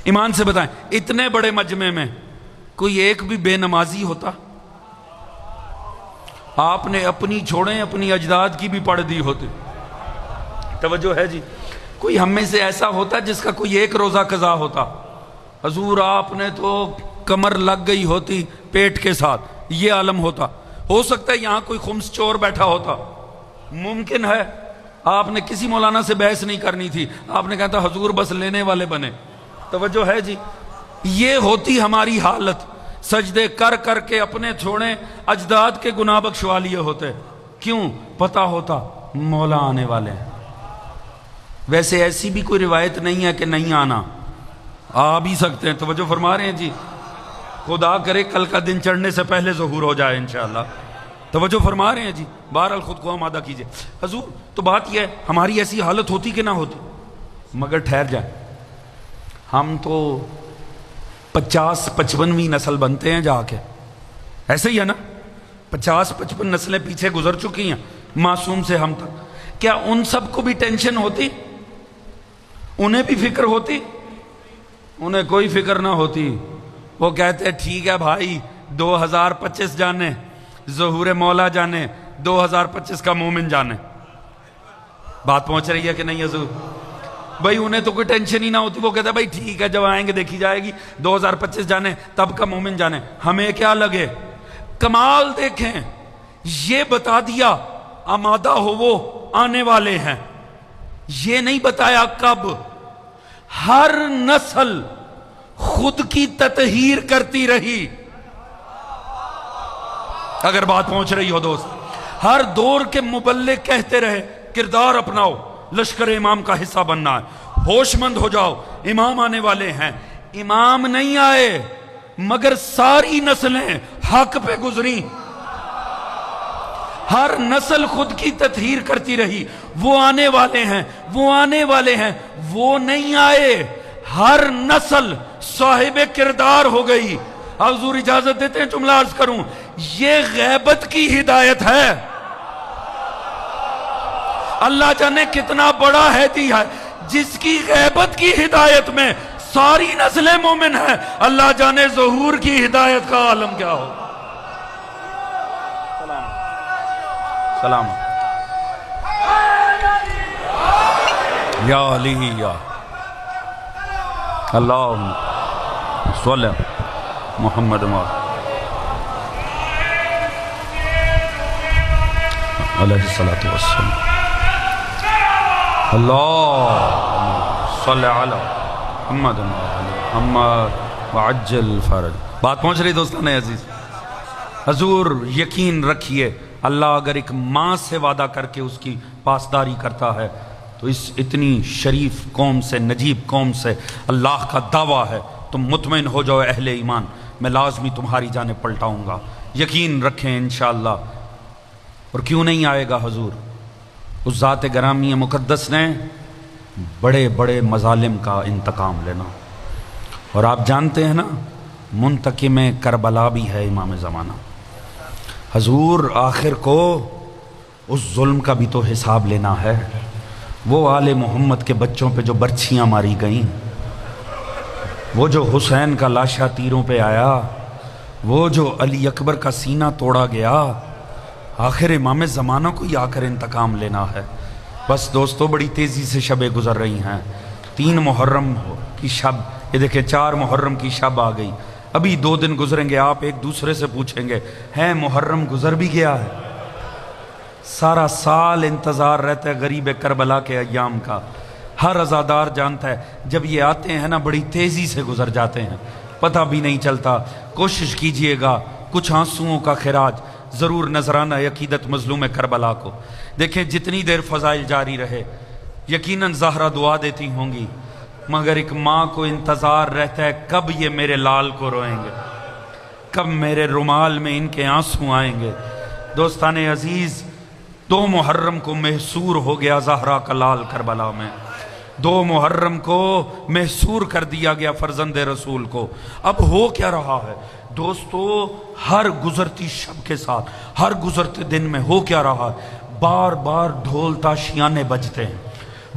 ایمان سے بتائیں اتنے بڑے مجمع میں کوئی ایک بھی بے نمازی ہوتا؟ آپ نے اپنی چھوڑیں اپنی اجداد کی بھی پڑھ دی ہوتی۔ توجہ ہے جی؟ کوئی ہم میں سے ایسا ہوتا جس کا کوئی ایک روزہ قضا ہوتا؟ حضور آپ نے تو کمر لگ گئی ہوتی پیٹ کے ساتھ، یہ عالم ہوتا۔ ہو سکتا ہے یہاں کوئی خمس چور بیٹھا ہوتا، ممکن ہے آپ نے کسی مولانا سے بحث نہیں کرنی تھی، آپ نے کہا تھا حضور بس لینے والے بنے۔ توجہ ہے جی؟ یہ ہوتی ہماری حالت، سجدے کر کر کے اپنے چھوڑیں اجداد کے گناہ بخشوا لیے ہوتے۔ کیوں؟ پتہ ہوتا مولا آنے والے ہیں۔ ویسے ایسی بھی کوئی روایت نہیں ہے کہ نہیں آنا، آ بھی سکتے ہیں۔ توجہ فرما رہے ہیں جی؟ خدا کرے کل کا دن چڑھنے سے پہلے ظہور ہو جائے انشاءاللہ۔ توجہ فرما رہے ہیں جی؟ بہرحال خود کو آمادہ کیجئے۔ حضور تو بات یہ ہے ہماری ایسی حالت ہوتی کہ نہ ہوتی؟ مگر ٹھہر جائیں، ہم تو 50-55ویں نسل بنتے ہیں جا کے، ایسے ہی ہے نا؟ 50-55 نسلیں پیچھے گزر چکی ہیں معصوم سے ہم تک۔ کیا ان سب کو بھی ٹینشن ہوتی؟ انہیں بھی فکر ہوتی؟ انہیں کوئی فکر نہ ہوتی۔ وہ کہتے ٹھیک ہے بھائی 2025 جانے، ظہور مولا جانے، 2025 کا مومن جانے۔ بات پہنچ رہی ہے کہ نہیں حضور؟ بھائی انہیں تو کوئی ٹینشن ہی نہ ہوتی، وہ کہتا ہے بھائی ٹھیک ہے جب آئیں گے دیکھی جائے گی، 2025 جانے تب کا مومن جانے، ہمیں کیا لگے۔ کمال دیکھیں، یہ بتا دیا آمادہ ہو وہ آنے والے ہیں، یہ نہیں بتایا کب۔ ہر نسل خود کی تطہیر کرتی رہی، اگر بات پہنچ رہی ہو دوست۔ ہر دور کے مبلغ کہتے رہے کردار اپناؤ، لشکر امام کا حصہ بننا ہے، ہوش مند ہو جاؤ امام آنے والے ہیں۔ امام نہیں آئے مگر ساری نسلیں حق پہ گزری، ہر نسل خود کی تطہیر کرتی رہی۔ وہ آنے والے ہیں، وہ آنے والے ہیں، وہ نہیں آئے، ہر نسل صاحب کردار ہو گئی۔ حضور اجازت دیتے ہیں جملہ عرض کروں، یہ غیبت کی ہدایت ہے۔ اللہ جانے کتنا بڑا ہدی ہے جس کی غیبت کی ہدایت میں ساری نسلیں مومن ہیں، اللہ جانے ظہور کی ہدایت کا عالم کیا ہو۔ سلام یا علی یا اللہم صلی محمد علیہ الصلوۃ والسلام اللہم صلی علی محمد محمد وعجل فرج. بات پہنچ رہی دوستان عزیز. حضور یقین رکھیے اللہ اگر ایک ماں سے وعدہ کر کے اس کی پاسداری کرتا ہے تو اس اتنی شریف قوم سے، نجیب قوم سے اللہ کا دعویٰ ہے. تم مطمئن ہو جاؤ اہل ایمان، میں لازمی تمہاری جانب پلٹاؤں گا، یقین رکھیں انشاءاللہ. اور کیوں نہیں آئے گا حضور؟ اس ذات گرامی مقدس نے بڑے بڑے مظالم کا انتقام لینا. اور آپ جانتے ہیں نا منتقم کربلا بھی ہے امام زمانہ. حضور آخر کو اس ظلم کا بھی تو حساب لینا ہے. وہ آل محمد کے بچوں پہ جو برچھیاں ماری گئیں، وہ جو حسین کا لاشا تیروں پہ آیا، وہ جو علی اکبر کا سینہ توڑا گیا، آخر امام زمانہ کو ہی آ کر انتقام لینا ہے. بس دوستو بڑی تیزی سے شبیں گزر رہی ہیں. 3 محرم کی شب، یہ دیکھیں 4 محرم کی شب آ گئی. ابھی 2 دن گزریں گے، آپ ایک دوسرے سے پوچھیں گے ہے محرم گزر بھی گیا ہے؟ سارا سال انتظار رہتا ہے غریب کربلا کے ایام کا. ہر عزادار جانتا ہے جب یہ آتے ہیں نا بڑی تیزی سے گزر جاتے ہیں، پتہ بھی نہیں چلتا. کوشش کیجئے گا کچھ آنسوؤں کا خراج ضرور نذرانہ عقیدت مظلوم کربلا کو. دیکھیں جتنی دیر فضائل جاری رہے یقیناً زہرا دعا دیتی ہوں گی، مگر ایک ماں کو انتظار رہتا ہے کب یہ میرے لال کو روئیں گے، کب میرے رومال میں ان کے آنسو آئیں گے. دوستان عزیز 2 محرم کو محصور ہو گیا زہرا کا لال کربلا میں. 2 محرم کو محصور کر دیا گیا فرزند رسول کو. اب ہو کیا رہا ہے دوستو؟ ہر گزرتی شب کے ساتھ، ہر گزرتے دن میں ہو کیا رہا ہے؟ بار بار ڈھول تاشیانے بجتے ہیں،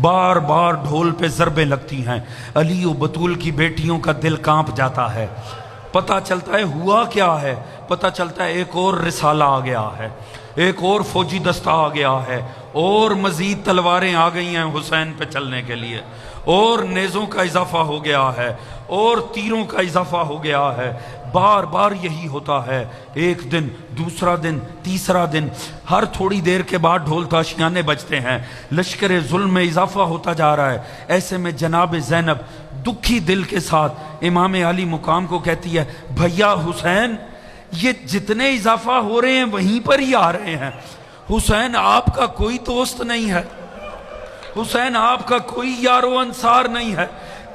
بار بار ڈھول پہ ضربیں لگتی ہیں. علی و بطول کی بیٹیوں کا دل کانپ جاتا ہے. پتہ چلتا ہے ہوا کیا ہے؟ پتہ چلتا ہے ایک اور رسالہ آ گیا ہے، ایک اور فوجی دستہ آ گیا ہے، اور مزید تلواریں آ گئی ہیں حسین پہ چلنے کے لیے، اور نیزوں کا اضافہ ہو گیا ہے، اور تیروں کا اضافہ ہو گیا ہے. بار بار یہی ہوتا ہے، ایک دن، دوسرا دن، تیسرا دن، ہر تھوڑی دیر کے بعد ڈھول تاشیانے بجتے ہیں. لشکر ظلم میں اضافہ ہوتا جا رہا ہے. ایسے میں جناب زینب دکھی دل کے ساتھ امام علی مقام کو کہتی ہے بھیا حسین یہ جتنے اضافہ ہو رہے ہیں وہیں پر ہی آ رہے ہیں. حسین آپ کا کوئی دوست نہیں ہے، حسین آپ کا کوئی یار و انصار نہیں ہے.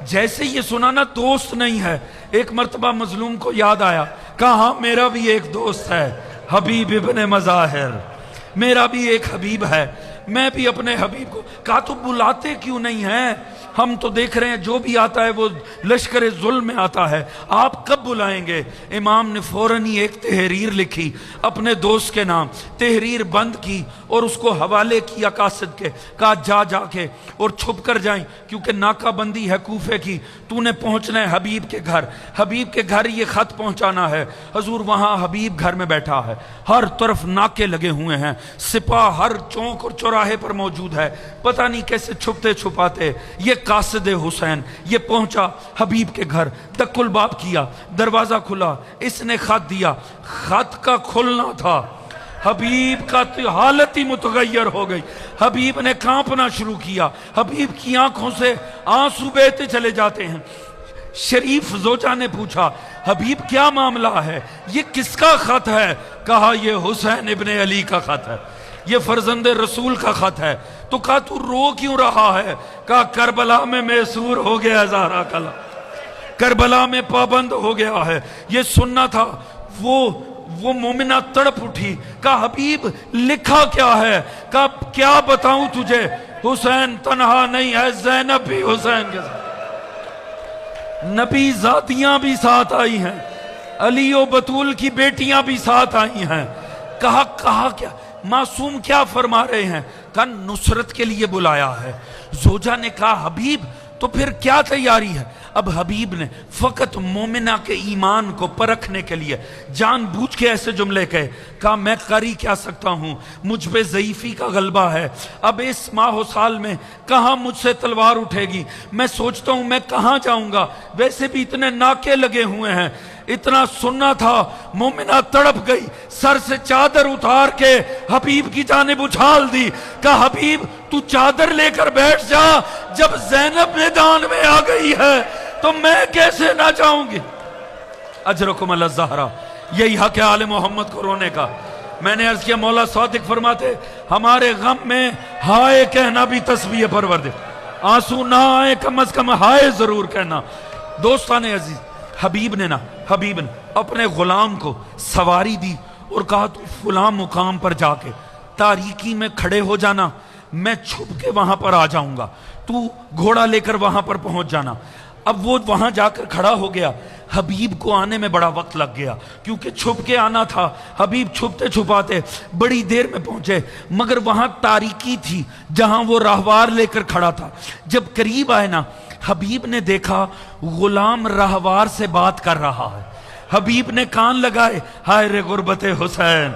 جیسے یہ سنا نا دوست نہیں ہے، ایک مرتبہ مظلوم کو یاد آیا، کہا میرا بھی ایک دوست ہے حبیب ابن مظاہر، میرا بھی ایک حبیب ہے، میں بھی اپنے حبیب کو. کہا تو بلاتے کیوں نہیں ہیں؟ ہم تو دیکھ رہے ہیں جو بھی آتا ہے وہ لشکر ظلم میں آتا ہے، آپ کب بلائیں گے؟ امام نے فوراً ہی ایک تحریر لکھی اپنے دوست کے نام، تحریر بند کی اور اس کو حوالے کیا قاصد کے. کہا جا کے اور چھپ کر جائیں کیونکہ ناکہ بندی ہے کوفے کی، تو نے پہنچنا ہے حبیب کے گھر، حبیب کے گھر یہ خط پہنچانا ہے. حضور وہاں حبیب گھر میں بیٹھا ہے، ہر طرف ناکے لگے ہوئے ہیں، سپاہ ہر چوک اور چوراہے پر موجود ہے. پتہ نہیں کیسے چھپتے چھپاتے یہ قاصد حسین یہ پہنچا حبیب کے گھر. دق الباب کیا، دروازہ کھلا، اس نے خط دیا. خط کا کھلنا تھا، حبیب کا حالت ہی متغیر ہو گئی. حبیب نے کانپنا شروع کیا، حبیب کی آنکھوں سے آنسو بہتے چلے جاتے ہیں. شریف زوجہ نے پوچھا حبیب کیا معاملہ ہے، یہ کس کا خط ہے؟ کہا یہ حسین ابن علی کا خط ہے، یہ فرزند رسول کا خط ہے. تو کہا تو رو کیوں رہا ہے؟ کہا کربلا میں محصور ہو گیا زہرا کلا، کربلا میں پابند ہو گیا ہے. یہ سننا تھا. وہ مومنہ تڑپ اٹھی. کہا حبیب لکھا کیا ہے؟ کہا کیا بتاؤں تجھے، حسین تنہا نہیں ہے، زینب بھی حسین کے ساتھ، نبی ذاتیاں بھی ساتھ آئی ہیں، علی و بطول کی بیٹیاں بھی ساتھ آئی ہیں. کہا کیا معصوم کیا فرما رہے ہیں؟ کہا نصرت کے لیے بلایا ہے. زوجہ نے کہا حبیب تو پھر کیا تیاری ہے؟ اب حبیب نے فقط مومنہ کے ایمان کو پرکھنے کے لیے جان بوجھ کے ایسے جملے کہے. کہا میں کر ہی کیا سکتا ہوں، مجھ پہ ضعیفی کا غلبہ ہے. اب اس ماہ و سال میں کہاں مجھ سے تلوار اٹھے گی، میں سوچتا ہوں میں کہاں جاؤں گا، ویسے بھی اتنے ناکے لگے ہوئے ہیں. اتنا سننا تھا. مومنہ تڑپ گئی، سر سے چادر اتار کے حبیب کی جانب اچھال دی. کہا حبیب تو چادر لے کر بیٹھ جا، جب زینب میدان میں آ گئی ہے تو میں کیسے نہ جاؤں گی؟ اجرکم علی الزہرا، یہی حق ہے آل محمد کو رونے کا۔ میں نے عرض کیا مولا صادق فرماتے ہمارے غم میں ہائے کہنا بھی تسبیح پروردگار، آنسو نہ آئے کم از کم ہائے ضرور کہنا۔ دوستان عزیز، حبیب نے اپنے غلام کو سواری دی اور کہا تو فلاں مقام پر جا کے تاریکی میں کھڑے ہو جانا، میں چھپ کے وہاں پر آ جاؤں گا، تو گھوڑا لے کر وہاں پر پہنچ جانا۔ اب وہ وہاں جا کر کھڑا ہو گیا، حبیب کو آنے میں بڑا وقت لگ گیا کیونکہ چھپ کے آنا تھا۔ حبیب چھپتے چھپاتے بڑی دیر میں پہنچے، مگر وہاں تاریکی تھی جہاں وہ راہوار لے کر کھڑا تھا۔ جب قریب آئے نا، حبیب نے دیکھا غلام راہوار سے بات کر رہا ہے۔ حبیب نے کان لگائے، ہائے رے غربت حسین۔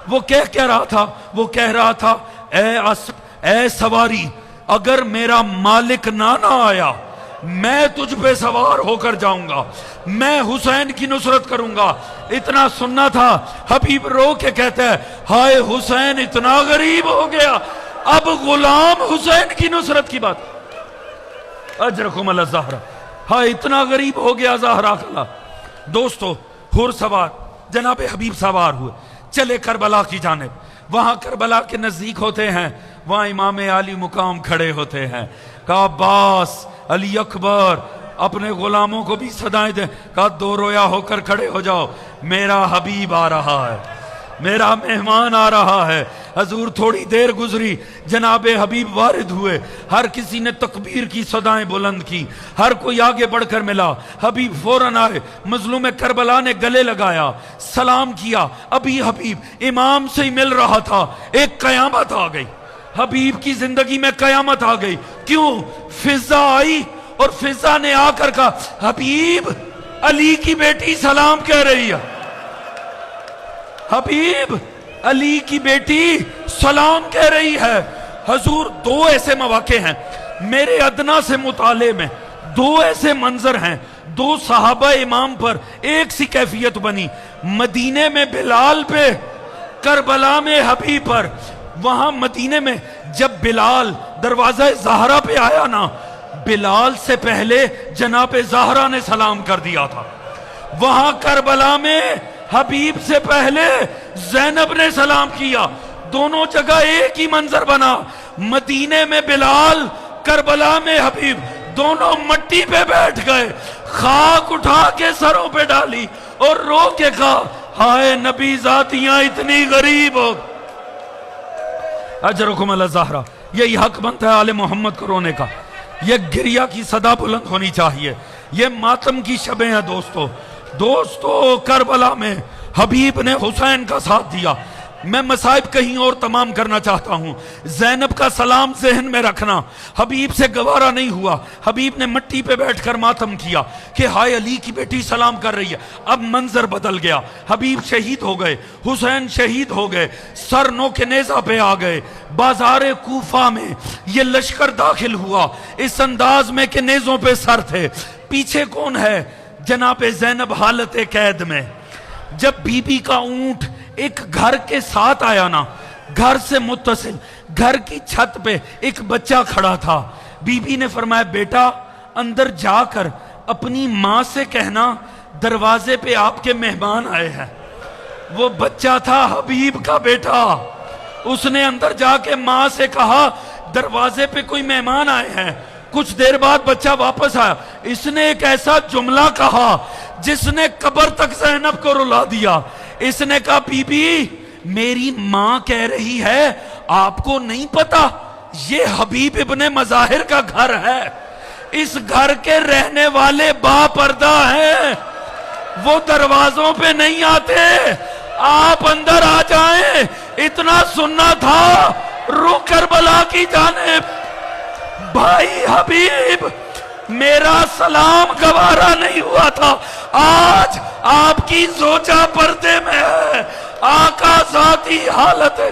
وہ کہہ رہا تھا، وہ کہہ رہا تھا اے سواری، اگر میرا مالک نہ آیا میں تجھ پہ سوار ہو کر جاؤں گا، میں حسین کی نصرت کروں گا۔ اتنا سننا تھا، حبیب رو کے کہتا ہے ہائے حسین اتنا غریب ہو گیا، اب غلام حسین کی نصرت کی بات۔ اجرکم علی الزہرا، ہائے اتنا غریب ہو گیا زہرا کلا۔ دوستو، حر سوار جناب حبیب سوار ہوئے، چلے کربلا کی جانب۔ وہاں کربلا کے نزدیک ہوتے ہیں، وہاں امام علی مقام کھڑے ہوتے ہیں۔ کہا عباس، علی اکبر، اپنے غلاموں کو بھی صدائیں دیں، کہا دو رویا ہو کر کھڑے ہو جاؤ، میرا حبیب آ رہا ہے، میرا مہمان آ رہا ہے۔ حضور تھوڑی دیر گزری، جناب حبیب وارد ہوئے، ہر کسی نے تکبیر کی صدائیں بلند کی، ہر کوئی آگے بڑھ کر ملا۔ حبیب فوراً آئے، مظلوم کربلا نے گلے لگایا، سلام کیا۔ ابھی حبیب امام سے ہی مل رہا تھا، ایک قیامت آ گئی، حبیب کی زندگی میں قیامت آ گئی۔ کیوں؟ فضا آئی اور فضا نے آ کر کہا حبیب علی کی بیٹی سلام کہہ رہی ہے، حبیب علی کی بیٹی سلام کہہ رہی ہے۔ حضور دو ایسے مواقع ہیں میرے ادنا سے مطالعے میں، دو ایسے منظر ہیں، دو صحابہ امام پر ایک سی کیفیت بنی، مدینے میں بلال پہ، کربلا میں حبیب پر۔ وہاں مدینے میں جب بلال دروازہ زہرا پہ آیا نا، بلال سے پہلے جناب زہرا نے سلام کر دیا تھا۔ وہاں کربلا میں حبیب سے پہلے زینب نے سلام کیا۔ دونوں جگہ ایک ہی منظر بنا، مدینے میں بلال، کربلا میں حبیب، دونوں مٹی پہ بیٹھ گئے، خاک اٹھا کے سروں پہ ڈالی اور رو کے کہا ہائے نبی ذاتیاں اتنی غریب ہو۔ اجرکم علی الزہرا، یہی حق بنتا ہے آل محمد کو رونے کا۔ یہ گریہ کی صدا بلند ہونی چاہیے، یہ ماتم کی شبیں ہیں دوستو۔ کربلا میں حبیب نے حسین کا ساتھ دیا۔ میں مصائب کہیں اور تمام کرنا چاہتا ہوں، زینب کا سلام ذہن میں رکھنا، حبیب سے گوارا نہیں ہوا۔ حبیب نے مٹی پہ بیٹھ کر ماتم کیا کہ ہائے علی کی بیٹی سلام کر رہی ہے۔ اب منظر بدل گیا، حبیب شہید ہو گئے، حسین شہید ہو گئے، سر نو کے نیزہ پہ آ گئے۔ بازار کوفہ میں یہ لشکر داخل ہوا اس انداز میں کہ نیزوں پہ سر تھے۔ پیچھے کون ہے؟ جناب زینب حالت قید میں۔ جب بی بی کا اونٹ ایک گھر کے ساتھ آیا نا، گھر سے متصل گھر کی چھت پہ ایک بچہ کھڑا تھا، بی بی نے فرمایا بیٹا اندر جا کر اپنی ماں سے کہنا دروازے پہ آپ کے مہمان آئے ہیں۔ وہ بچہ تھا حبیب کا بیٹا، اس نے اندر جا کے ماں سے کہا دروازے پہ کوئی مہمان آئے ہیں۔ کچھ دیر بعد بچہ واپس آیا، اس نے ایک ایسا جملہ کہا جس نے قبر تک زینب کو رلا دیا۔ اس نے کہا بی بی میری ماں کہہ رہی ہے آپ کو نہیں پتا یہ حبیب ابن مظاہر کا گھر ہے، اس گھر کے رہنے والے با پردہ ہیں، وہ دروازوں پہ نہیں آتے، آپ اندر آ جائیں۔ اتنا سننا تھا، رخ کربلا کی جانب، بھائی حبیب میرا سلام گوارا نہیں ہوا تھا، آج آپ کی زوجہ پردے میں ہے، آقا ذاتی حالت ہے۔